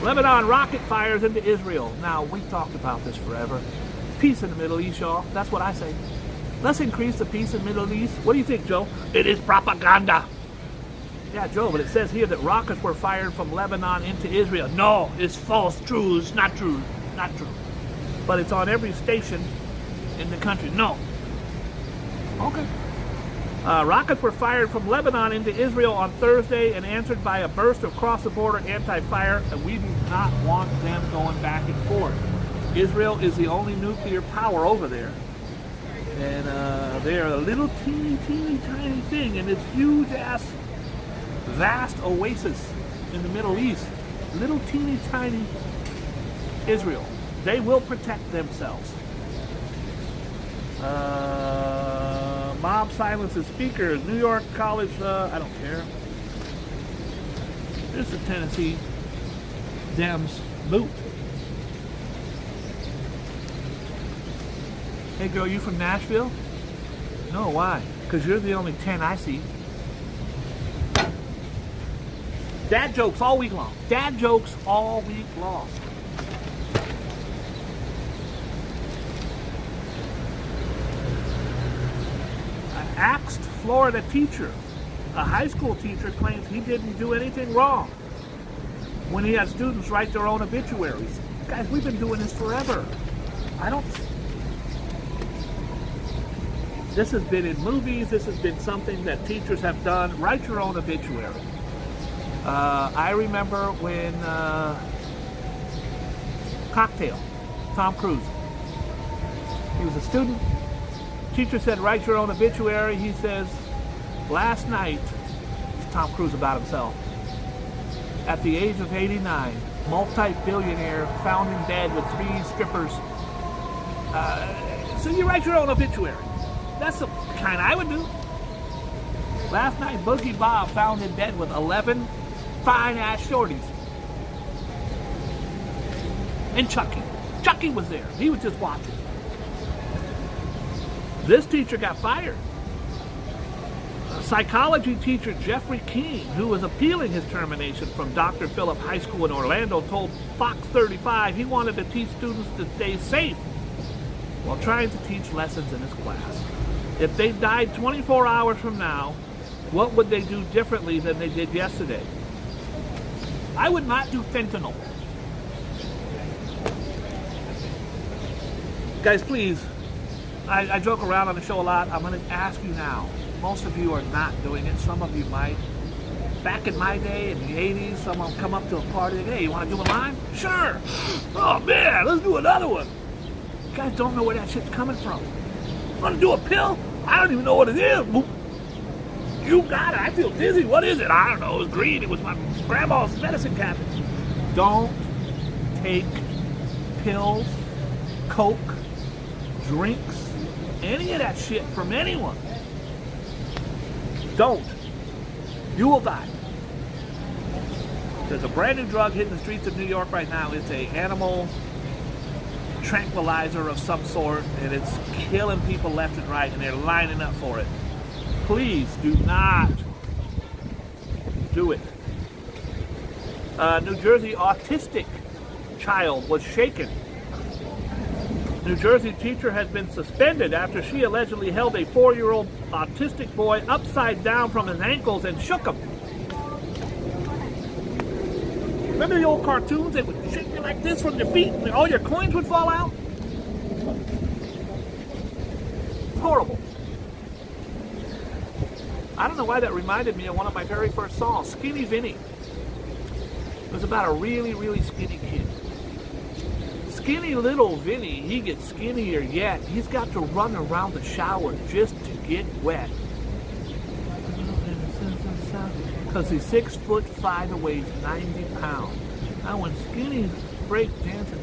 Lebanon rocket fires into Israel. Now, we've talked about this forever. Peace in the Middle East, y'all. That's what I say. Let's increase the peace in the Middle East. What do you think, Joe? It is propaganda. Yeah, Joe, but it says here that rockets were fired from Lebanon into Israel. No, it's false. True. It's not true. Not true. But it's on every station in the country. No. Okay. Rockets were fired from Lebanon into Israel on Thursday and answered by a burst of cross-the-border anti-fire, and we do not want them going back and forth. Israel is the only nuclear power over there. And they're a little teeny tiny thing in this huge-ass, vast oasis in the Middle East. Little teeny tiny Israel. They will protect themselves. Mob silences speakers. New York College, I don't care. This is Tennessee Dems boot. Hey girl, you from Nashville? No, why? Because you're the only 10 I see. Dad jokes all week long. Dad jokes all week long. Axed Florida teacher. A high school teacher claims he didn't do anything wrong when he had students write their own obituaries. Guys, we've been doing this forever. This has been in movies. This has been something that teachers have done. Write your own obituary. I remember when Cocktail, Tom Cruise. He was a student. Teacher said, write your own obituary. He says, last night, it's Tom Cruise about himself. At the age of 89, multi-billionaire, found in bed with 3 strippers. So you write your own obituary. That's the kind I would do. Last night, Boogie Bob found in bed with 11 fine-ass shorties. And Chucky. Chucky was there. He was just watching. This teacher got fired. Psychology teacher Jeffrey Keene, who was appealing his termination from Dr. Phillip High School in Orlando, told Fox 35 he wanted to teach students to stay safe while trying to teach lessons in his class. If they died 24 hours from now, what would they do differently than they did yesterday? I would not do fentanyl. Guys, please, I joke around on the show a lot. I'm going to ask you now. Most of you are not doing it. Some of you might. Back in my day, in the 80s, someone come up to a party and, hey, you want to do a line? Sure. Oh, man, let's do another one. You guys don't know where that shit's coming from. Want to do a pill? I don't even know what it is. You got it. I feel dizzy. What is it? I don't know. It was green. It was my grandma's medicine cabinet. Don't take pills, coke, drinks, any of that shit from anyone. Don't. You will die. There's a brand new drug hitting the streets of New York right now. It's a animal tranquilizer of some sort, and it's killing people left and right, and they're lining up for it. Please do not do it. New Jersey autistic child was shaken. New Jersey teacher has been suspended after she allegedly held a 4-year-old autistic boy upside down from his ankles and shook him. Remember the old cartoons? They would shake you like this from your feet and all your coins would fall out? horrible. I don't know why that reminded me of one of my very first songs, Skinny Vinny. It was about a really, really skinny kid. Skinny little Vinny, he gets skinnier yet. He's got to run around the shower just to get wet. Because he's 6'5" and weighs 90 pounds. Now when Skinny's break dancing,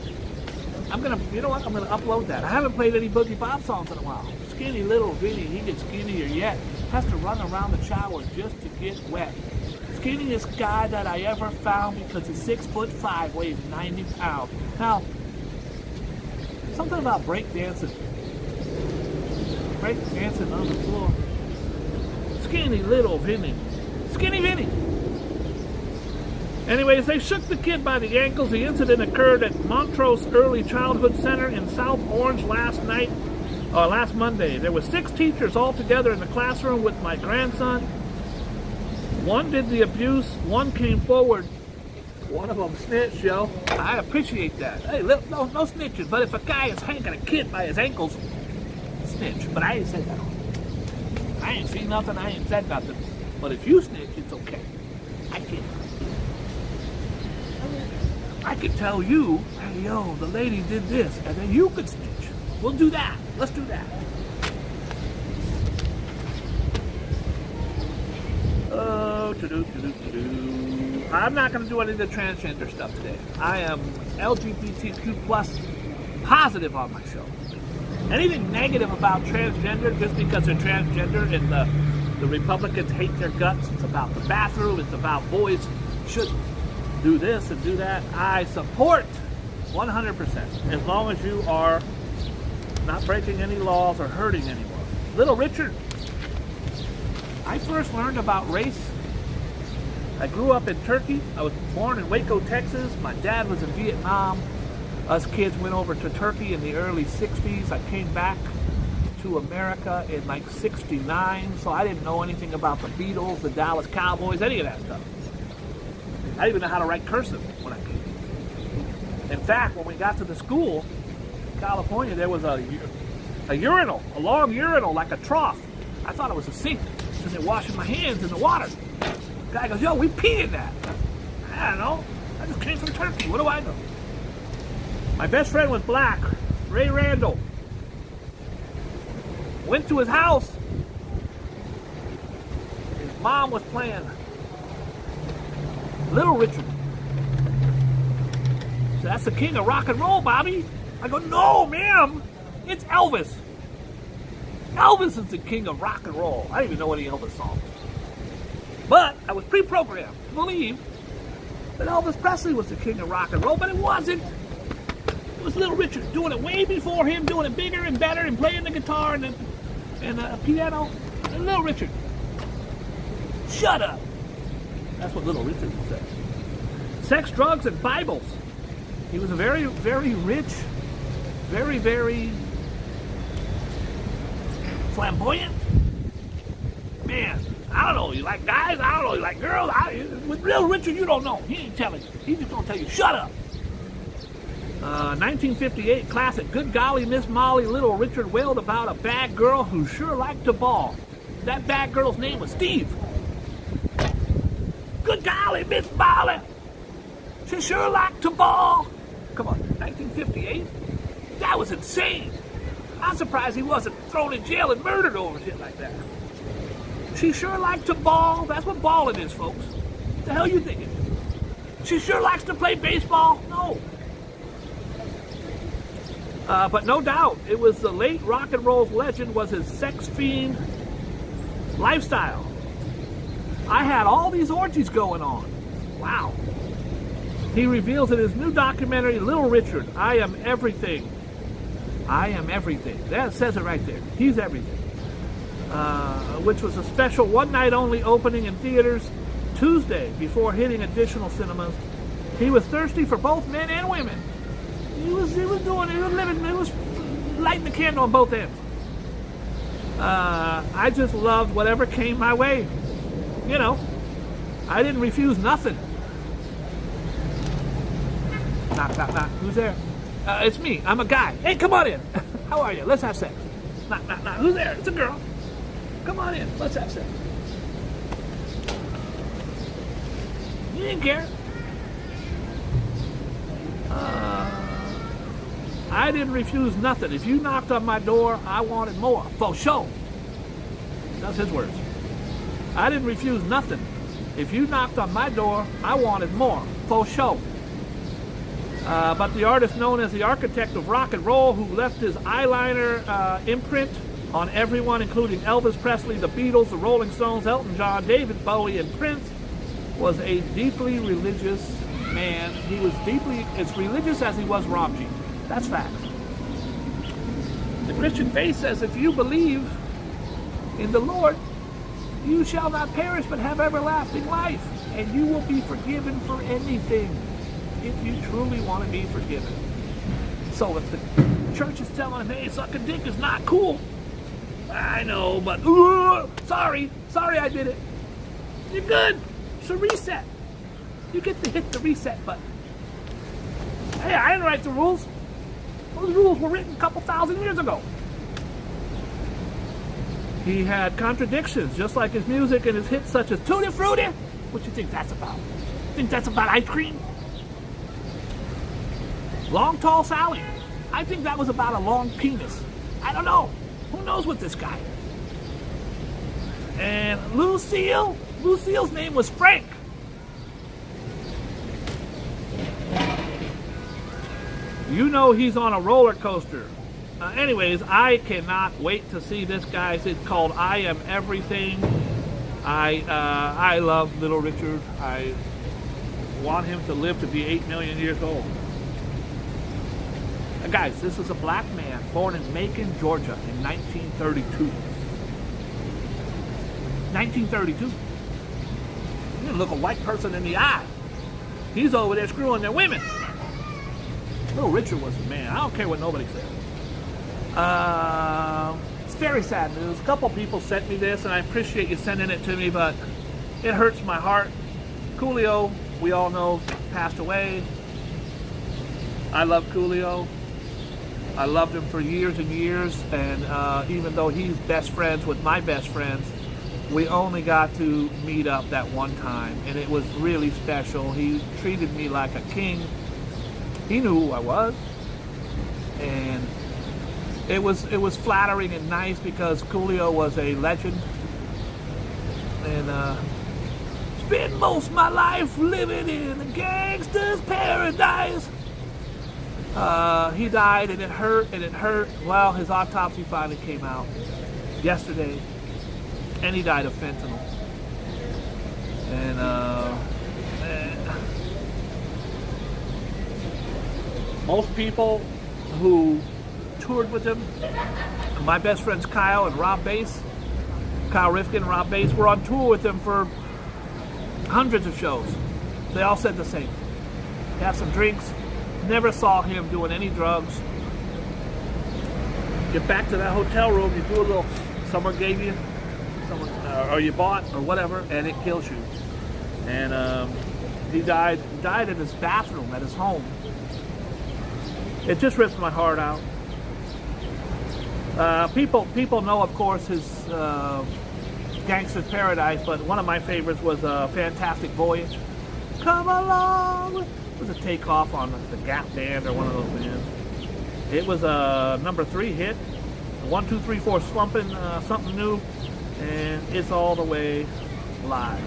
you know what? I'm gonna upload that. I haven't played any Boogie Bob songs in a while. Skinny little Vinny, he gets skinnier yet. Has to run around the shower just to get wet. Skinniest guy that I ever found because he's 6'5", weighs 90 pounds. Now, something about break dancing. Break dancing on the floor. Skinny little Vinny. Skinny Vinny. Anyways, they shook the kid by the ankles. The incident occurred at Montrose Early Childhood Center in South Orange last Monday. There were 6 teachers all together in the classroom with my grandson. One did the abuse, one came forward. One of them snitched, yo. I appreciate that. Hey, no snitching, but if a guy is hanging a kid by his ankles, snitch. But I ain't said that. I ain't seen nothing, I ain't said nothing. But if you snitch, it's okay. I could tell you, hey, yo, the lady did this, and then you could snitch. We'll do that. Let's do that. Oh, I'm not going to do any of the transgender stuff today. I am LGBTQ plus positive on my show. Anything negative about transgender just because they're transgender and the Republicans hate their guts, it's about the bathroom, it's about boys should do this and do that, I support 100%, as long as you are not breaking any laws or hurting anyone. Little Richard, I first learned about race. I grew up in Turkey. I was born in Waco, Texas. My dad was in Vietnam. Us kids went over to Turkey in the early 60s. I came back to America in like 69, so I didn't know anything about the Beatles, the Dallas Cowboys, any of that stuff. I didn't even know how to write cursive when I came. In fact, when we got to the school in California, there was a urinal, a long urinal, like a trough. I thought it was a sink. So they're washing my hands in the water. The guy goes, yo, we pee in that. I don't know. I just came from Turkey. What do I know? My best friend was black, Ray Randall. Went to his house. His mom was playing Little Richard. So that's the king of rock and roll, Bobby. I go, no, ma'am. It's Elvis. Elvis is the king of rock and roll. I don't even know any Elvis songs. But I was pre-programmed to believe that Elvis Presley was the king of rock and roll, but it wasn't. It was Little Richard doing it way before him, doing it bigger and better and playing the guitar and the piano. And Little Richard. Shut up. That's what Little Richard would say. Sex, drugs, and Bibles. He was a very, very rich, very, very flamboyant man. I don't know, you like guys? I don't know, you like girls? With Little Richard, you don't know. He ain't telling you. He's just gonna tell you, shut up. 1958 classic, Good Golly Miss Molly, Little Richard wailed about a bad girl who sure liked to ball. That bad girl's name was Steve. Good golly, Miss Molly, she sure liked to ball. Come on, 1958? That was insane. I'm surprised he wasn't thrown in jail and murdered over shit like that. She sure liked to ball. That's what balling is, folks. What the hell you thinking? She sure likes to play baseball? No. But no doubt, it was the late rock and roll legend was his sex fiend lifestyle. I had all these orgies going on. Wow. He reveals in his new documentary, Little Richard, I am everything. I am everything. That says it right there. He's everything. Which was a special one-night-only opening in theaters Tuesday before hitting additional cinemas. He was thirsty for both men and women. He was lighting the candle on both ends. I just loved whatever came my way. You know, I didn't refuse nothing. Knock, knock, knock. Who's there? It's me. I'm a guy. Hey, come on in. How are you? Let's have sex. Knock, knock, knock. Who's there? It's a girl. Come on in. Let's have sex. You didn't care. I didn't refuse nothing. If you knocked on my door, I wanted more. For sure. That's his words. I didn't refuse nothing. If you knocked on my door, I wanted more. For sure. But the artist known as the architect of rock and roll, who left his eyeliner imprint on everyone, including Elvis Presley, the Beatles, the Rolling Stones, Elton John, David Bowie, and Prince, was a deeply religious man. He was deeply as religious as he was raunchy. That's facts. The Christian faith says if you believe in the Lord, you shall not perish but have everlasting life, and you will be forgiven for anything if you truly want to be forgiven. So if the church is telling him, hey, sucking dick is not cool, I know, but sorry I did it. You're good. It's a reset. You get to hit the reset button. Hey, I didn't write the rules. Those rules were written a couple thousand years ago. He had contradictions, just like his music and his hits such as Tutti Frutti. What you think that's about? Think that's about ice cream? Long Tall Sally. I think that was about a long penis. I don't know. Who knows with this guy? And Lucille's name was Frank. You know he's on a roller coaster. Anyways, I cannot wait to see this guy. It's called I Am Everything. I love Little Richard. I want him to live to be 8 million years old. Guys, this is a black man born in Macon, Georgia in 1932. 1932. You didn't look a white person in the eye. He's over there screwing their women. Little Richard was the man. I don't care what nobody says. It's very sad news. A couple people sent me this, and I appreciate you sending it to me, but it hurts my heart. Coolio, we all know, passed away. I love Coolio. I loved him for years and years, and even though he's best friends with my best friends, we only got to meet up that one time, and it was really special. He treated me like a king. He knew who I was, and it was flattering and nice because Coolio was a legend, and spent most of my life living in a gangster's paradise. He died, and it hurt. Well, his autopsy finally came out yesterday, and he died of fentanyl. And most people who toured with him, my best friends Kyle and Rob Bass, Kyle Rifkin and Rob Bass, were on tour with him for hundreds of shows. They all said the same. Have some drinks. Never saw him doing any drugs. Get back to that hotel room, you do a little, someone gave you, or you bought, or whatever, and it kills you. And he died in his bathroom at his home. It just rips my heart out. People know, of course, his Gangster's Paradise, but one of my favorites was Fantastic Voyage. Come along. It was a takeoff on the Gap Band or one of those bands. It was a number 3 hit. 1, 2, 3, 4 slumping, something new, and it's all the way live.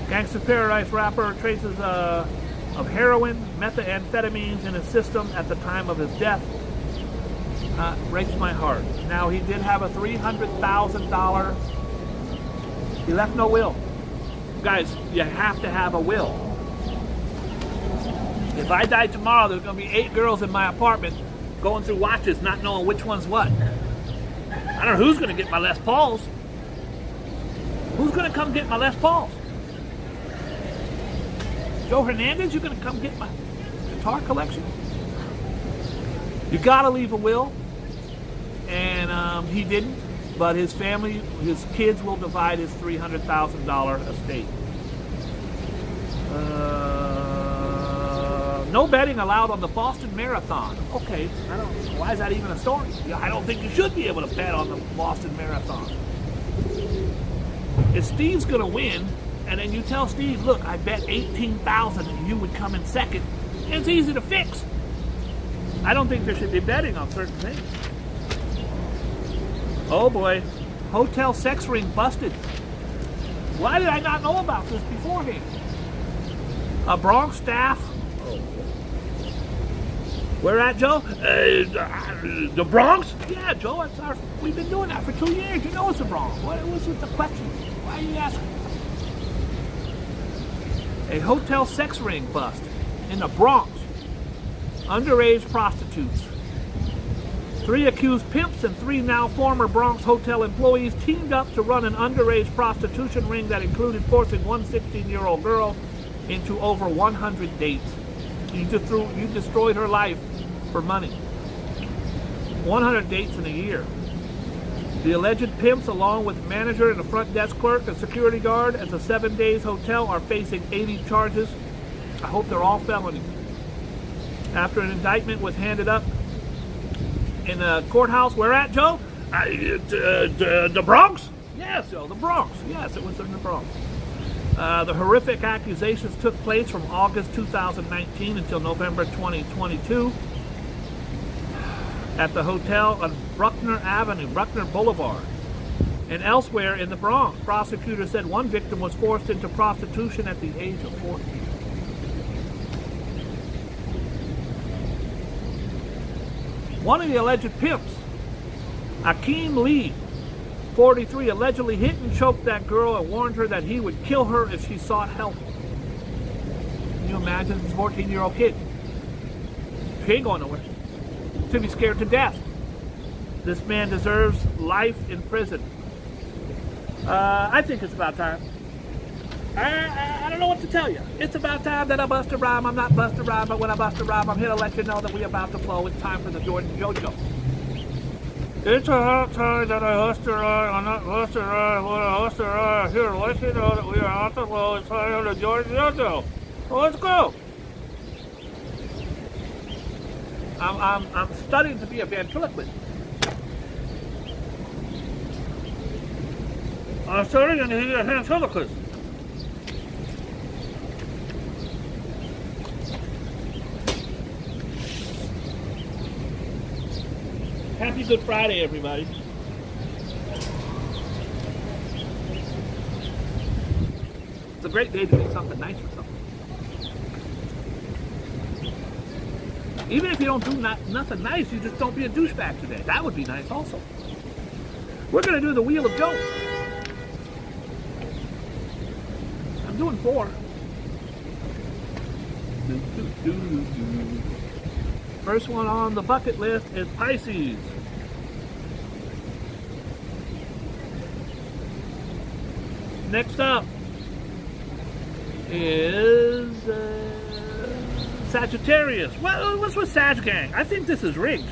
Gangster's Paradise rapper traces of heroin, methamphetamines in his system at the time of his death. Breaks my heart. Now, he did have a $300,000. He left no will. Guys, you have to have a will. If I die tomorrow, there's going to be 8 girls in my apartment going through watches, not knowing which one's what. I don't know who's going to get my Les Pauls. Who's going to come get my Les Pauls? Joe Hernandez, you're going to come get my guitar collection? You got to leave a will. And he didn't. But his family, his kids will divide his $300,000 estate. No betting allowed on the Boston Marathon. Okay, why is that even a story? I don't think you should be able to bet on the Boston Marathon. If Steve's going to win, and then you tell Steve, look, I bet 18,000 and you would come in second, it's easy to fix. I don't think there should be betting on certain things. Oh boy, hotel sex ring busted. Why did I not know about this beforehand? A Bronx staff. Where at, Joe? The Bronx? Yeah, Joe, we've been doing that for 2 years. You know it's the Bronx. What was with the question? Why are you asking? A hotel sex ring bust in the Bronx. Underage prostitutes. 3 accused pimps and 3 now former Bronx hotel employees teamed up to run an underage prostitution ring that included forcing one 16-year-old girl into over 100 dates. You destroyed her life for money. 100 dates in a year. The alleged pimps, along with manager and a front desk clerk and security guard at the 7 Days Hotel, are facing 80 charges. I hope they're all felonies. After an indictment was handed up in the courthouse, where at, Joe? The Bronx? Yes, Joe, the Bronx. Yes, it was in the Bronx. The horrific accusations took place from August 2019 until November 2022 at the hotel on Bruckner Boulevard. And elsewhere in the Bronx, prosecutors said one victim was forced into prostitution at the age of 14. One of the alleged pimps, Akeem Lee, 43, allegedly hit and choked that girl and warned her that he would kill her if she sought help. Can you imagine this 14-year-old kid? She ain't going nowhere. She'll be scared to death. This man deserves life in prison. I think it's about time. I don't know what to tell you. It's about time that I bust a rhyme. I'm not bust a rhyme, but when I bust a rhyme, I'm here to let you know that we're about to flow. It's time for the Jordan JoJo. It's about time that I bust a rhyme. I'm not bust a rhyme, but I bust a rhyme. Here to let you know that we are about to flow. It's time for the Jordan JoJo. So let's go. I'm studying to be a ventriloquist. I'm studying to be a ventriloquist. Happy Good Friday, everybody. It's a great day to do something nice or something. Even if you don't do nothing nice, you just don't be a douchebag today. That would be nice also. We're going to do the Wheel of Joe. I'm doing 4. First one on the bucket list is Pisces. Next up is Sagittarius. What's with Sag Gang? I think this is rigged.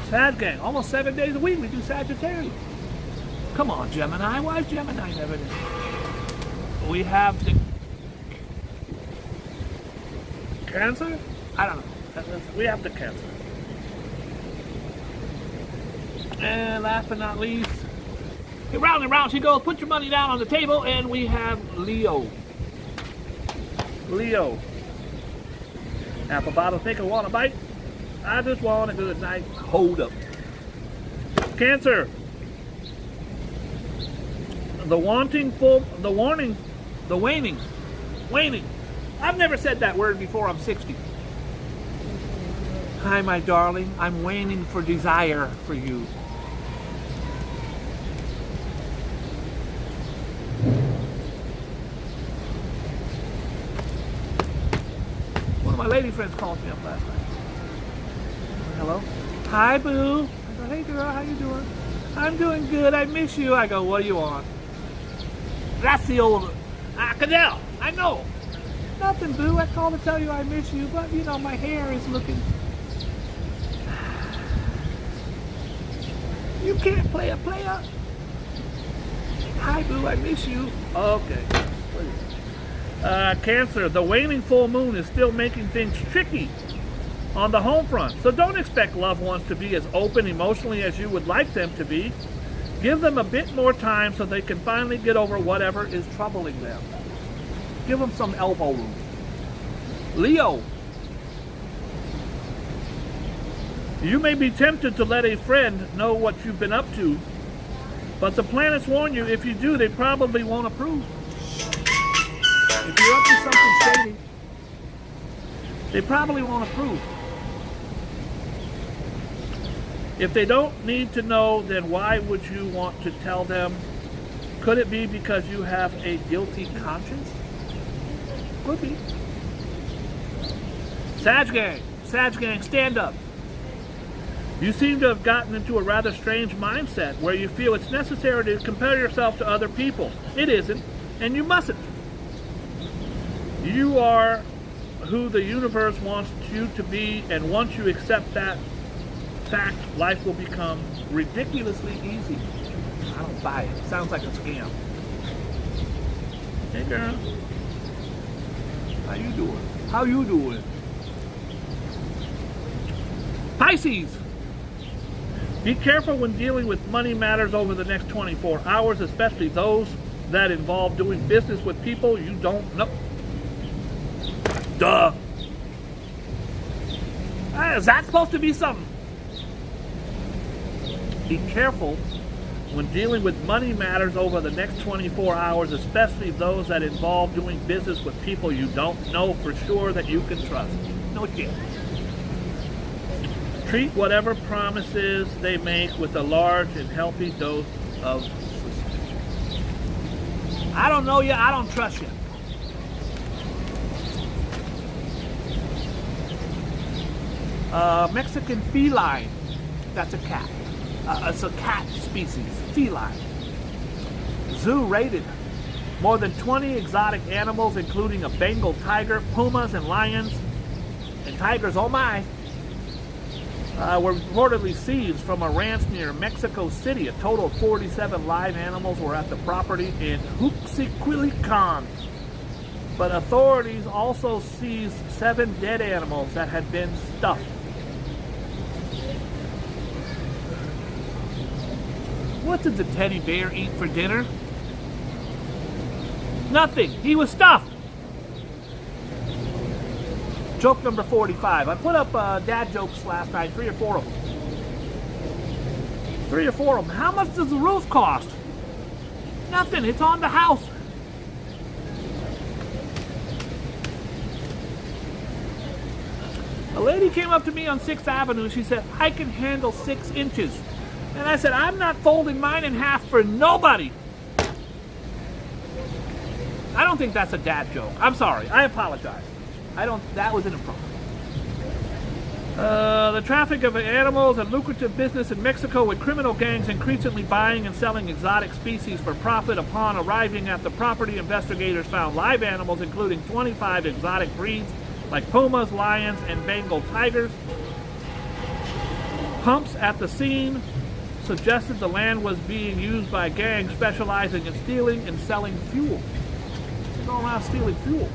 Sag Gang. Almost 7 days a week we do Sagittarius. Come on, Gemini. Why is Gemini never there? We have the Cancer? I don't know. We have the Cancer. And last but not least, round and round she goes. Put your money down on the table, and we have Leo. Leo. Apple bottle, think I want a bite. I just want a good night. Hold up. Cancer. The waning. I've never said that word before. I'm 60. Hi, my darling. I'm waning for desire for you. One of my lady friends called me up last night. Hello? Hi, boo. I go, hey, girl, how you doing? I'm doing good. I miss you. I go, what do you want? That's the old Cadell. I know. Nothing, boo. I called to tell you I miss you, but, you know, my hair is looking... You can't play a player. Hi, boo. I miss you. Okay. Cancer, the waning full moon is still making things tricky on the home front. So don't expect loved ones to be as open emotionally as you would like them to be. Give them a bit more time so they can finally get over whatever is troubling them. Give them some elbow room. Leo, you may be tempted to let a friend know what you've been up to, but the planets warn you if you do, they probably won't approve. If you're up to something shady, they probably won't approve. If they don't need to know, then why would you want to tell them? Could it be because you have a guilty conscience? Could be. Sag Gang, stand up. You seem to have gotten into a rather strange mindset where you feel it's necessary to compare yourself to other people. It isn't, and you mustn't. You are who the universe wants you to be, and once you accept that fact, life will become ridiculously easy. I don't buy it. Sounds like a scam. Hey girl. How you doing? How you doing? Pisces. Be careful when dealing with money matters over the next 24 hours, especially those that involve doing business with people you don't know. Duh. Is that supposed to be something? Be careful when dealing with money matters over the next 24 hours, especially those that involve doing business with people you don't know for sure that you can trust. No shit. Treat whatever promises they make with a large and healthy dose of suspicion. I don't know you, I don't trust you. Mexican feline. That's a cat. It's a cat species. Feline. Zoo rated. More than 20 exotic animals, including a Bengal tiger, pumas, and lions. And tigers, oh my. Were reportedly seized from a ranch near Mexico City. A total of 47 live animals were at the property in Huixquilucan. But authorities also seized 7 dead animals that had been stuffed. What did the teddy bear eat for dinner? Nothing. He was stuffed. Joke number 45. I put up dad jokes last night, 3 or 4 of them. 3 or 4 of them. How much does the roof cost? Nothing. It's on the house. A lady came up to me on 6th Avenue. She said, I can handle 6 inches. And I said, I'm not folding mine in half for nobody. I don't think that's a dad joke. I'm sorry. I apologize. That was inappropriate. The traffic of animals, a lucrative business in Mexico with criminal gangs increasingly buying and selling exotic species for profit. Upon arriving at the property, investigators found live animals, including 25 exotic breeds like pumas, lions, and Bengal tigers. Pumps at the scene suggested the land was being used by gangs specializing in stealing and selling fuel. They're going around stealing fuel.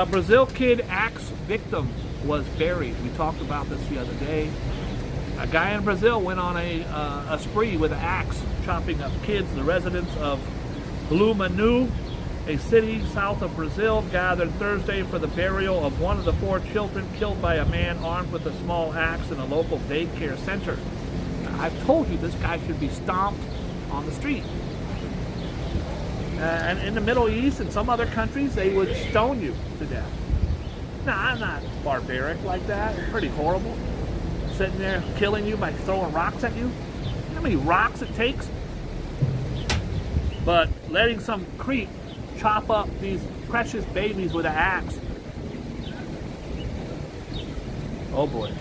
Brazil kid axe victim was buried. We talked about this the other day. A guy in Brazil went on a spree with an axe, chopping up kids. The residents of Blumanu, a city south of Brazil, gathered Thursday for the burial of one of the 4 children killed by a man armed with a small axe in a local daycare center. I've told you this guy should be stomped on the street. And in the Middle East and some other countries, they would stone you to death. Nah, I'm not barbaric like that. It's pretty horrible. Sitting there killing you by throwing rocks at you. You know how many rocks it takes? But letting some creep chop up these precious babies with an axe. Oh boy.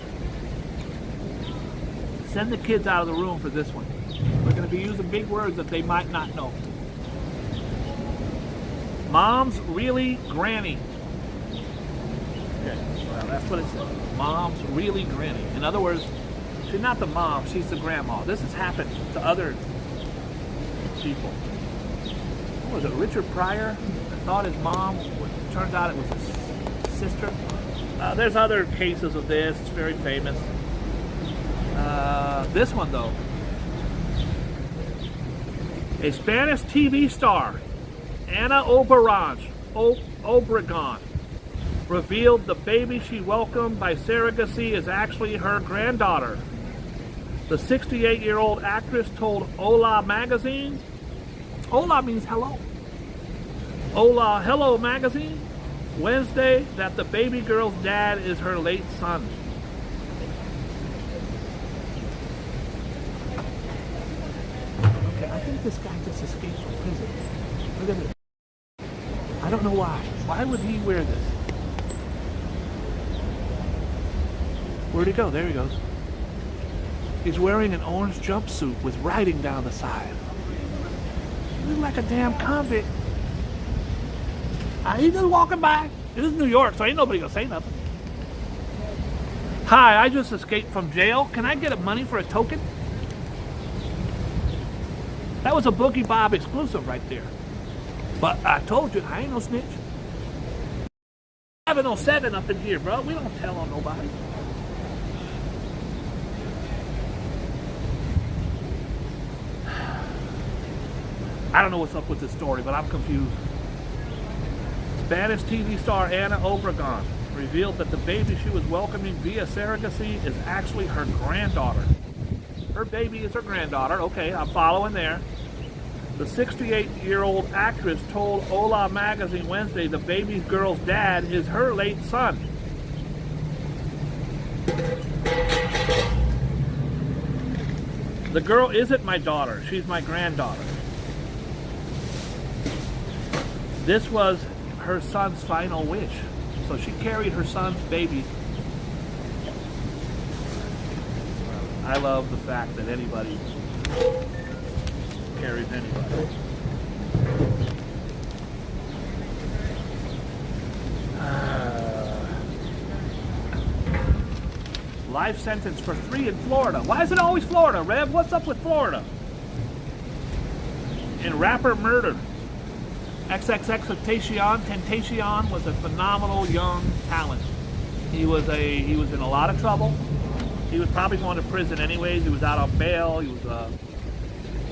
Send the kids out of the room for this one. We're going to be using big words that they might not know. Mom's really granny. Okay, well, that's what it says. Mom's really granny. In other words, she's not the mom, she's the grandma. This has happened to other people. was it Richard Pryor? I thought his mom, turned out it was his sister. There's other cases of this. It's very famous. This one though. A Spanish TV star, Ana Obregon, revealed the baby she welcomed by surrogacy is actually her granddaughter. The 68-year-old actress told Hola magazine, Hola means hello, Hola Hello magazine, Wednesday that the baby girl's dad is her late son. Okay, I think this guy just escaped from prison. Look at this. I don't know why. Why would he wear this? Where'd he go? There he goes. He's wearing an orange jumpsuit with writing down the side. He looks like a damn convict. He's just walking by. This is New York, so ain't nobody gonna say nothing. Hi, I just escaped from jail. Can I get money for a token? That was a Boogie Bob exclusive right there. But I told you, I ain't no snitch. 707 up in here, bro. We don't tell on nobody. I don't know what's up with this story, but I'm confused. Spanish TV star Ana Obregon revealed that the baby she was welcoming via surrogacy is actually her granddaughter. Her baby is her granddaughter. Okay, I'm following there. The 68-year-old actress told Hola magazine Wednesday the baby girl's dad is her late son. The girl isn't my daughter. She's my granddaughter. This was her son's final wish. So she carried her son's baby. I love the fact that anybody carries anybody. Life sentence for 3 in Florida. Why is it always Florida, Rev? What's up with Florida? In rapper murder. Tentacion was a phenomenal young talent. He was in a lot of trouble. He was probably going to prison anyways. He was out on bail. He was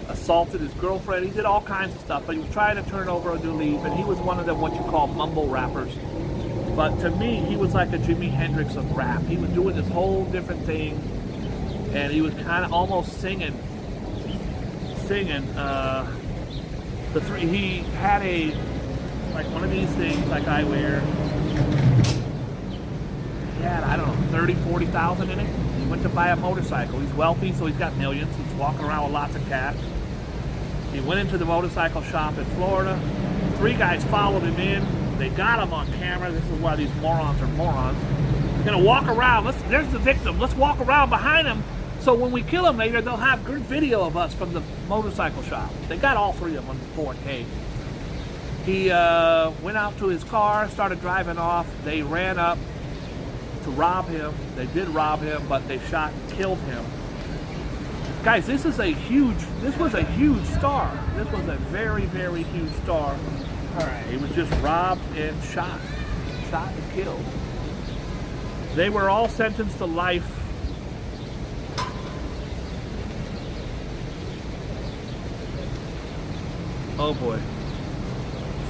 assaulted his girlfriend. He did all kinds of stuff, but he was trying to turn over a new leaf, and he was one of them what you call mumble rappers. But to me, he was like a Jimi Hendrix of rap. He was doing this whole different thing, and he was kind of almost singing. He had like one of these things like I wear. He had, I don't know, 30, 40,000 in it. He went to buy a motorcycle. He's wealthy, so he's got millions. He's walking around with lots of cash. He went into the motorcycle shop in Florida. 3 guys followed him in. They got him on camera. This is why these morons are morons. We're gonna walk around. There's the victim. Let's walk around behind him. So when we kill him later, they'll have good video of us from the motorcycle shop. They got all 3 of them on 4K. He went out to his car, started driving off. They ran up to rob him. They did rob him, but they shot and killed him. Guys, this was a huge star. This was a very, very huge star. All right, he was just robbed and shot and killed. They were all sentenced to life. Oh boy.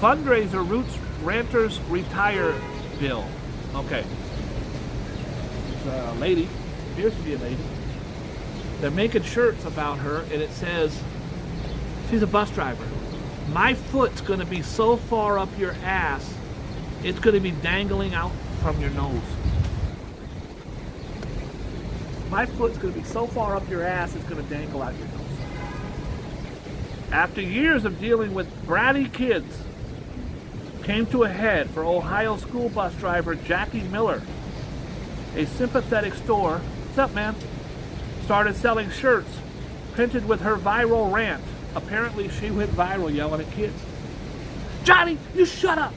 Fundraiser Roots Ranters Retire Bill. Okay. A lady, appears to be a lady. They're making shirts about her, and it says, she's a bus driver. My foot's gonna be so far up your ass, it's gonna be dangling out from your nose. My foot's gonna be so far up your ass, it's gonna dangle out your nose. After years of dealing with bratty kids, came to a head for Ohio school bus driver Jackie Miller. A sympathetic store, what's up, man? Started selling shirts printed with her viral rant. Apparently she went viral yelling at kids. Johnny, you shut up!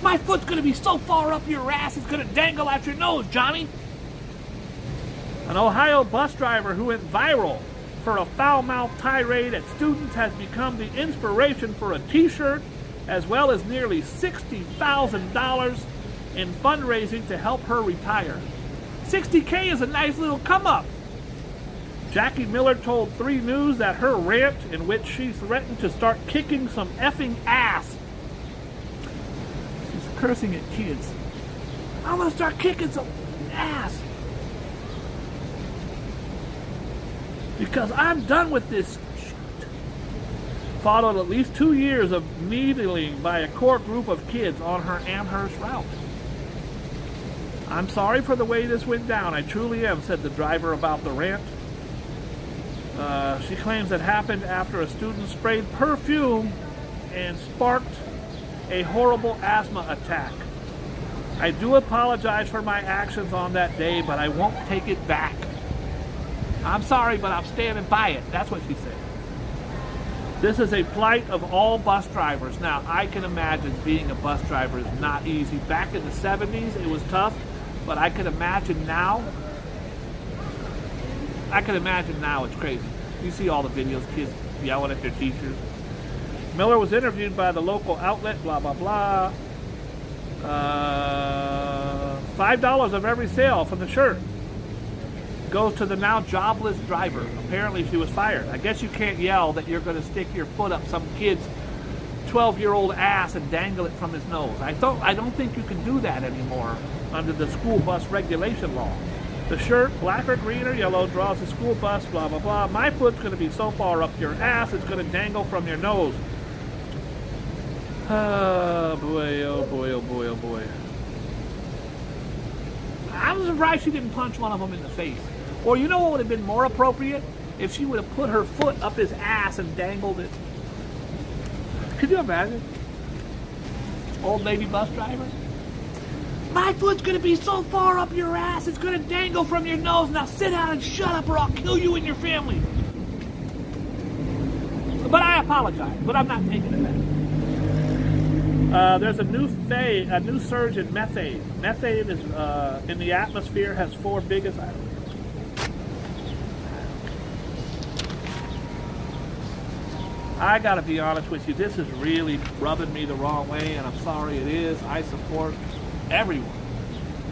My foot's gonna be so far up your ass it's gonna dangle out your nose, Johnny! An Ohio bus driver who went viral for a foul-mouthed tirade at students has become the inspiration for a t-shirt, as well as nearly $60,000 in fundraising to help her retire. $60K is a nice little come-up. Jackie Miller told 3 News that her rant, in which she threatened to start kicking some effing ass. She's cursing at kids. I'm gonna start kicking some ass. Because I'm done with this shit. Followed at least 2 years of needling by a core group of kids on her Amherst route. I'm sorry for the way this went down. I truly am, said the driver about the rant. She claims it happened after a student sprayed perfume and sparked a horrible asthma attack. I do apologize for my actions on that day, but I won't take it back. I'm sorry, but I'm standing by it. That's what she said. This is a plight of all bus drivers. Now, I can imagine being a bus driver is not easy. Back in the 70s, it was tough, but I can imagine now. It's crazy. You see all the videos, kids yelling at their teachers. Miller was interviewed by the local outlet, blah, blah, blah. $5 of every sale from the shirt goes to the now jobless driver. Apparently she was fired. I guess you can't yell that you're going to stick your foot up some kid's 12-year-old ass and dangle it from his nose. I don't think you can do that anymore under the school bus regulation law. The shirt, black or green or yellow, draws the school bus, blah, blah, blah. My foot's going to be so far up your ass, it's going to dangle from your nose. Oh, boy, oh, boy, oh, boy, oh, boy. I'm surprised she didn't punch one of them in the face. Or you know what would have been more appropriate? If she would have put her foot up his ass and dangled it. Could you imagine? Old lady bus driver. My foot's going to be so far up your ass, it's going to dangle from your nose. Now sit down and shut up or I'll kill you and your family. But I apologize, but I'm not taking it back. There's a new surge in methane. Methane is in the atmosphere has 4 biggest. I gotta be honest with you, this is really rubbing me the wrong way, and I'm sorry it is. I support everyone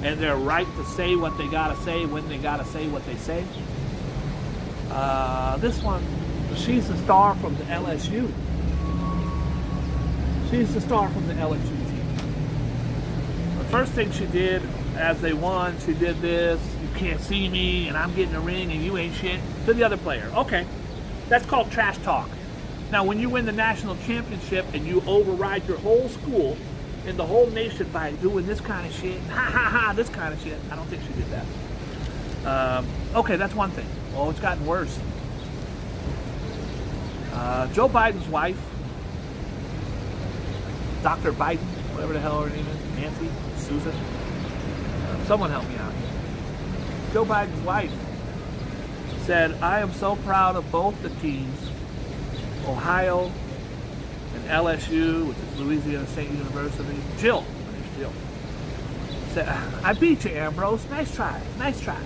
and their right to say what they gotta say when they gotta say what they say. This one, she's the star from the LSU. She's the star from the LSU team. The first thing she did as they won, she did this, you can't see me and I'm getting a ring and you ain't shit, to the other player. Okay, that's called trash talk. Now when you win the national championship and you override your whole school and the whole nation by doing this kind of shit, ha ha ha, this kind of shit, I don't think she did that. Okay, that's one thing. Oh, it's gotten worse. Joe Biden's wife, Dr. Biden, whatever the hell her name is, Nancy, Susan, someone help me out here. Joe Biden's wife said, I am so proud of both the teams, Ohio and LSU, which is Louisiana State University. Jill, her name's Jill, said, I beat you, Ambrose. Nice try, nice try.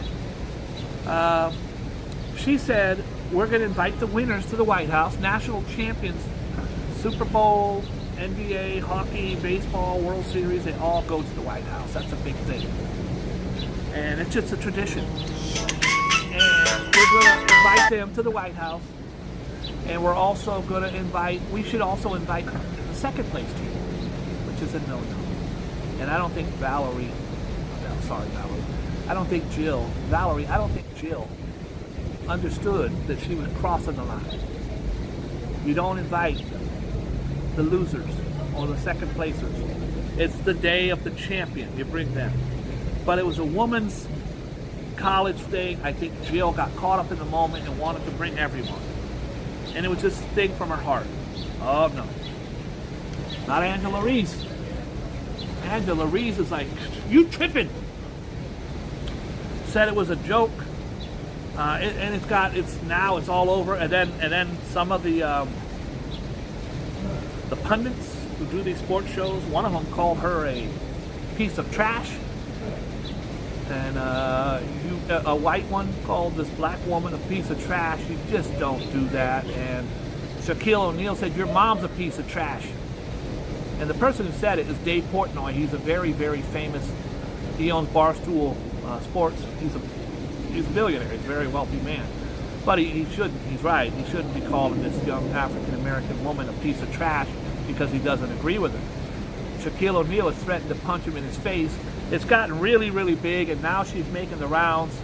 She said, we're going to invite the winners to the White House, national champions, Super Bowl, NBA, hockey, baseball, World Series, they all go to the White House. That's a big thing. And it's just a tradition. And we're going to invite them to the White House. And we're also going to we should also invite the second place team, which is a no-no. And I don't think Valerie Jill understood that she was crossing the line. You don't invite the losers or the second placers. It's the day of the champion. You bring them. But it was a woman's college thing. I think Jill got caught up in the moment and wanted to bring everyone. And it was just a thing from her heart. Oh, no. Not Angela Reese. Angela Reese is like, you tripping. Said it was a joke. And it's all over. And then some of the pundits who do these sports shows, one of them called her a piece of trash. And a white one called this black woman a piece of trash. You just don't do that. And Shaquille O'Neal said, your mom's a piece of trash. And the person who said it is Dave Portnoy. He's a very, very famous, he owns Barstool Sports. He's a billionaire. He's a very wealthy man. But he shouldn't, he's right, he shouldn't be calling this young African-American woman a piece of trash because he doesn't agree with her. Shaquille O'Neal has threatened to punch him in his face. It's gotten really, really big, and now she's making the rounds,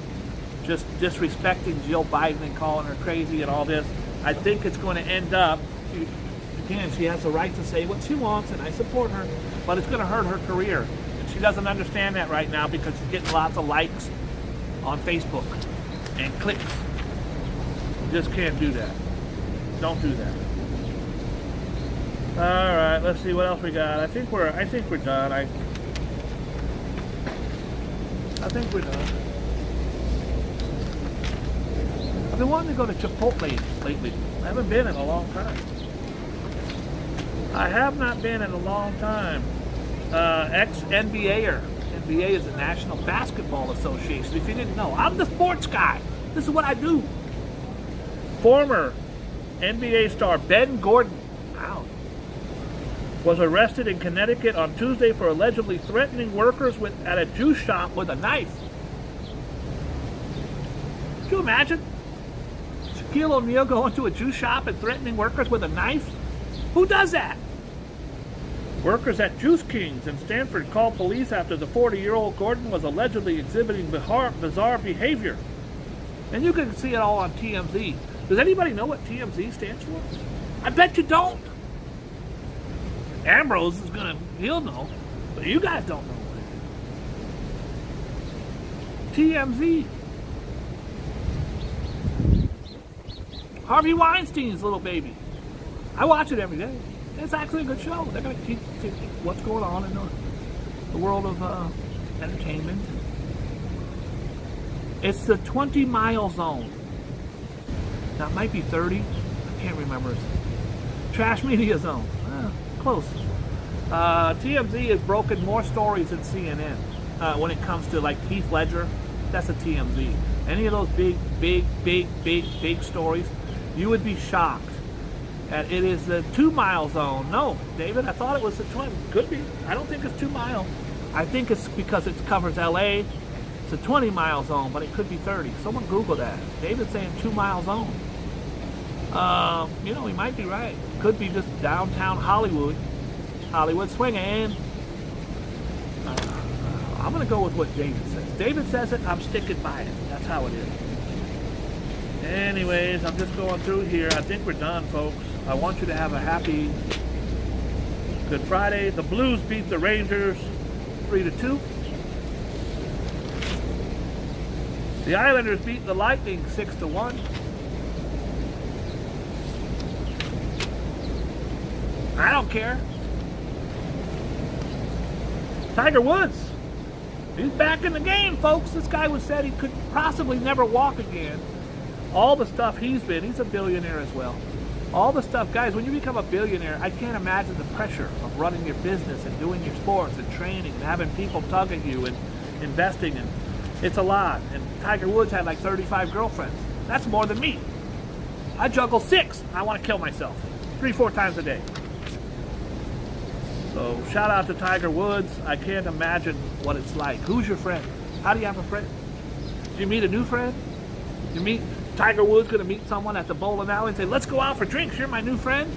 just disrespecting Jill Biden and calling her crazy and all this. I think it's going to end up, again, she has the right to say what she wants, and I support her, but it's going to hurt her career. And she doesn't understand that right now because she's getting lots of likes on Facebook and clicks. You just can't do that. Don't do that. All right, let's see what else we got. I think we're done. I think we're done. I've been wanting to go to Chipotle lately. I haven't been in a long time. I have not been in a long time. Ex-NBAer. NBA is the National Basketball Association. If you didn't know, I'm the sports guy. This is what I do. Former NBA star Ben Gordon, wow, was arrested in Connecticut on Tuesday for allegedly threatening workers at a juice shop with a knife. Could you imagine? Shaquille O'Neal going to a juice shop and threatening workers with a knife? Who does that? Workers at Juice Kings in Stanford called police after the 40-year-old Gordon was allegedly exhibiting bizarre behavior. And you can see it all on TMZ. Does anybody know what TMZ stands for? I bet you don't. Ambrose is he'll know, but you guys don't know what it is. TMZ. Harvey Weinstein's little baby. I watch it every day. It's actually a good show. They're going to teach what's going on in the world of entertainment. It's the 20-mile zone. Now, it might be 30. I can't remember. Trash media zone. Close. TMZ has broken more stories than CNN when it comes to like Heath Ledger. That's a TMZ. Any of those big stories, you would be shocked. It is the 2-mile zone. No, David, I thought it was the 20. Could be. I don't think it's 2 mile. I think it's because it covers LA. It's a 20-mile zone, but it could be 30. Someone Google that. David's saying 2-mile zone. He might be right. Could be just downtown Hollywood. Hollywood swinging. I'm going to go with what David says. David says it, I'm sticking by it. That's how it is. Anyways, I'm just going through here. I think we're done, folks. I want you to have a happy Good Friday. The Blues beat the Rangers 3-2. The Islanders beat the Lightning 6-1. I don't care. Tiger Woods, he's back in the game, folks. This guy was said he could possibly never walk again. All the stuff he's a billionaire as well. All the stuff, guys, when you become a billionaire, I can't imagine the pressure of running your business and doing your sports and training and having people tug at you and investing. And it's a lot. And Tiger Woods had like 35 girlfriends. That's more than me. I juggle 6. I want to kill myself 3-4 times a day. So shout out to Tiger Woods. I can't imagine what it's like. Who's your friend? How do you have a friend? Do you meet a new friend? You meet Tiger Woods going to meet someone at the bowling alley and say, let's go out for drinks. You're my new friend.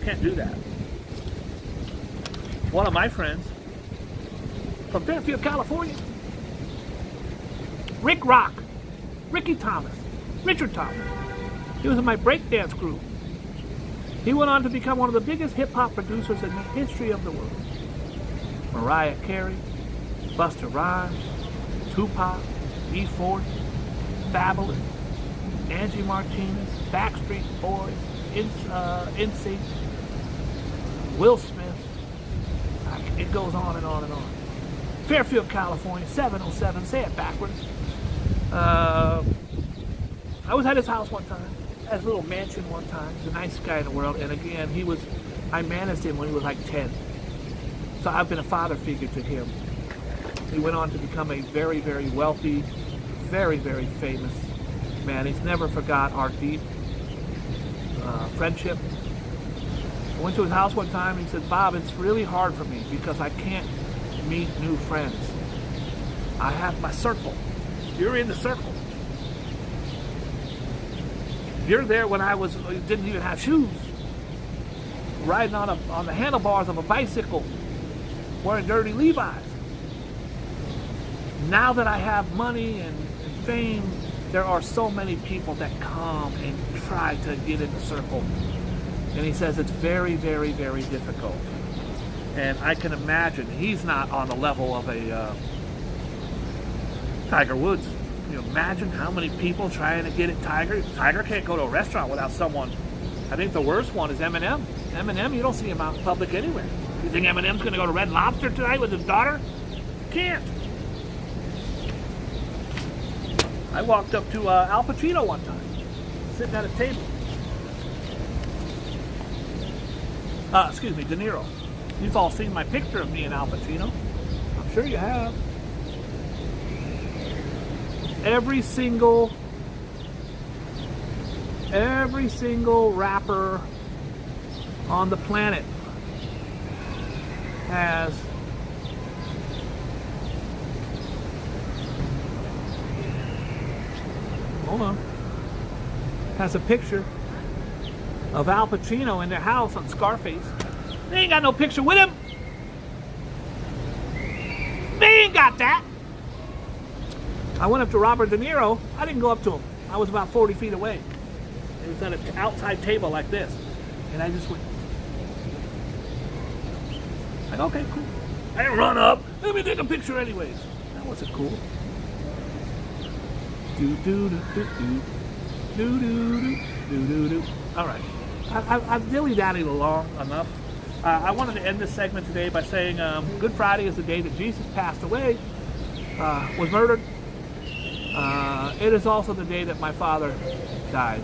Can't do that. One of my friends from Fairfield, California, Rick Rock, Ricky Thomas, Richard Thomas. He was in my breakdance group. He went on to become one of the biggest hip-hop producers in the history of the world. Mariah Carey, Busta Rhymes, Tupac, E-Force, Fabulous, Angie Martinez, Backstreet Boys, NSYNC, Will Smith. It goes on and on and on. Fairfield, California, 707. Say it backwards. I was at his house one time. His little mansion one time. He's the nicest guy in the world. And again, I managed him when he was like 10. So I've been a father figure to him. He went on to become a very, very wealthy, very, very famous man. He's never forgot our deep friendship. I went to his house one time and he said, Bob, it's really hard for me because I can't meet new friends. I have my circle. You're in the circle. You're there when I didn't even have shoes, riding on the handlebars of a bicycle, wearing dirty Levi's. Now that I have money and fame, there are so many people that come and try to get in the circle. And he says it's very, very, very difficult. And I can imagine he's not on the level of a Tiger Woods. Can you imagine how many people trying to get at Tiger? Tiger can't go to a restaurant without someone. I think the worst one is Eminem. Eminem, you don't see him out in public anywhere. You think Eminem's going to go to Red Lobster tonight with his daughter? Can't. I walked up to Al Pacino one time, sitting at a table. Excuse me, De Niro. You've all seen my picture of me and Al Pacino. I'm sure you have. Every single rapper on the planet has a picture of Al Pacino in their house on Scarface. They ain't got no picture with him. They ain't got that. I went up to Robert De Niro. I didn't go up to him. I was about 40 feet away. It was at an outside table like this. And I just went, like, okay, cool. I didn't run up. Let me take a picture anyways. That wasn't cool. All right. I've dilly-dallied along enough. I wanted to end this segment today by saying Good Friday is the day that Jesus passed away, was murdered. It is also the day that my father died.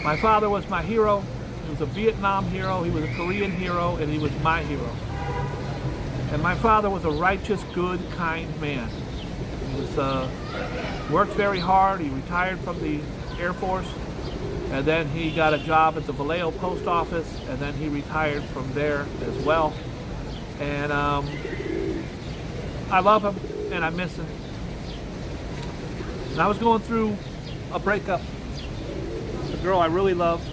My father was my hero. He was a Vietnam hero, he was a Korean hero, and he was my hero. And my father was a righteous, good, kind man. He was worked very hard. He retired from the Air Force, and then he got a job at the Vallejo Post Office, and then he retired from there as well. And I love him, and I miss him. And I was going through a breakup with a girl I really loved,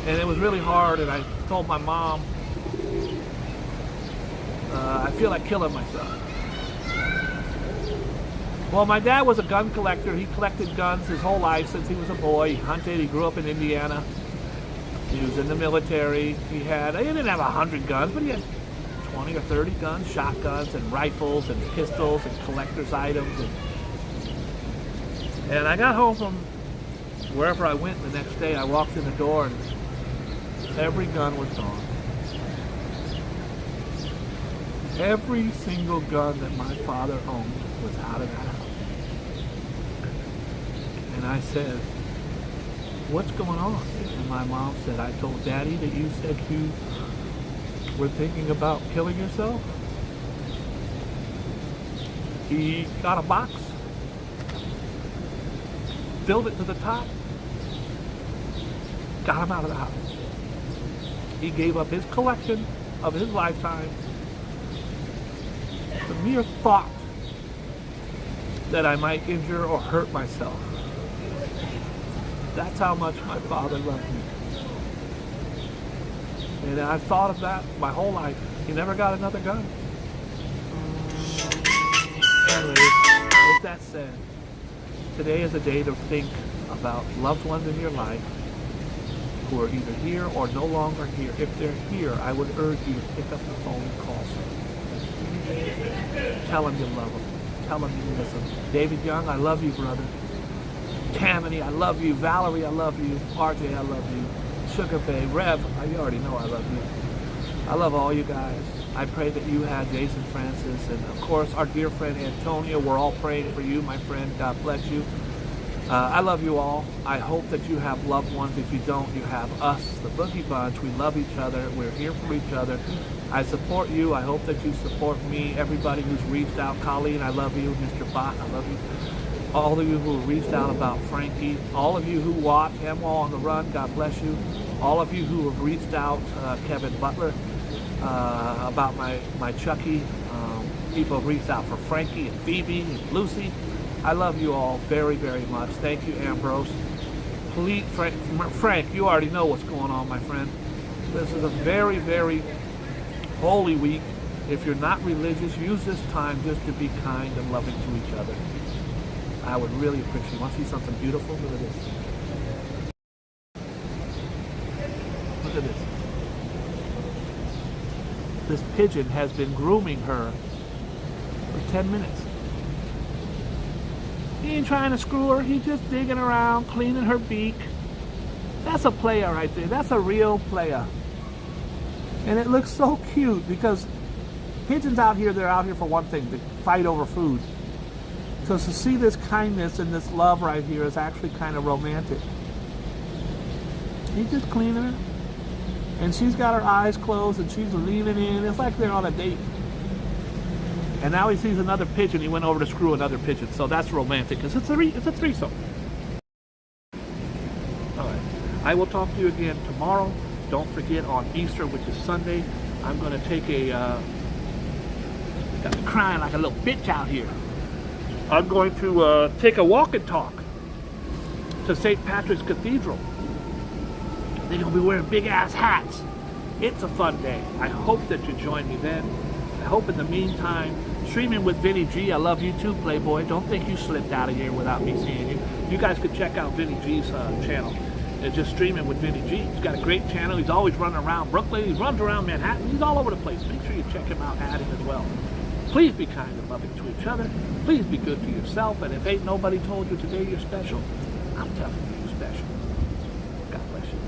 and it was really hard, and I told my mom, I feel like killing myself. Well, my dad was a gun collector. He collected guns his whole life since he was a boy. He hunted. He grew up in Indiana. He was in the military. He didn't have 100 guns, but he had 20 or 30 guns, shotguns and rifles and pistols and collector's items. And I got home from wherever I went the next day. I walked in the door and every gun was gone. Every single gun that my father owned was out of the house. And I said, what's going on? And my mom said, I told Daddy that you said you were thinking about killing yourself. He got a box, filled it to the top, got him out of the house. He gave up his collection of his lifetime. The mere thought that I might injure or hurt myself. That's how much my father loved me. And I've thought of that my whole life. He never got another gun. Anyways, with that said, today is a day to think about loved ones in your life who are either here or no longer here. If they're here, I would urge you to pick up the phone and call someone. Tell them you love them. Tell them you miss them. David Young, I love you, brother. Tammany, I love you. Valerie, I love you. RJ, I love you. Sugar Bay, Rev, you already know I love you. I love all you guys. I pray that you had Jason Francis, and of course our dear friend Antonio. We're all praying for you, my friend. God bless you. I love you all. I hope that you have loved ones. If you don't, you have us, the Boogie Bunch. We love each other. We're here for each other. I support you. I hope that you support me. Everybody who's reached out, Colleen, I love you. Mr. Bach, I love you. All of you who reached out about Frankie. All of you who watch Hemwall on the Run, God bless you. All of you who have reached out, Kevin Butler, about my Chucky. People have reached out for Frankie and Phoebe and Lucy. I love you all very, very much. Thank you, Ambrose. Please, Frank, you already know what's going on, my friend. This is a very, very holy week. If you're not religious, use this time just to be kind and loving to each other. I would really appreciate it. Want to see something beautiful? Look at this. Look at this. This pigeon has been grooming her for 10 minutes. He ain't trying to screw her. He's just digging around, cleaning her beak. That's a player right there. That's a real player. And it looks so cute because pigeons out here, they're out here for one thing, to fight over food. So to see this kindness and this love right here is actually kind of romantic. He's just cleaning her. And she's got her eyes closed and she's leaning in. It's like they're on a date. And now he sees another pigeon. He went over to screw another pigeon. So that's romantic because it's a threesome. All right. I will talk to you again tomorrow. Don't forget on Easter, which is Sunday, I'm going to take got me crying like a little bitch out here. I'm going to take a walk and talk to St. Patrick's Cathedral. They're going to be wearing big ass hats. It's a fun day. I hope that you join me then. I hope in the meantime, streaming with Vinny G. I love you too, Playboy. Don't think you slipped out of here without me seeing you. You guys could check out Vinny G's channel. It's just streaming with Vinny G. He's got a great channel. He's always running around Brooklyn. He runs around Manhattan. He's all over the place. Make sure you check him out, add him as well. Please be kind and loving to each other. Please be good to yourself. And if ain't nobody told you today you're special, I'm telling you you're special. God bless you.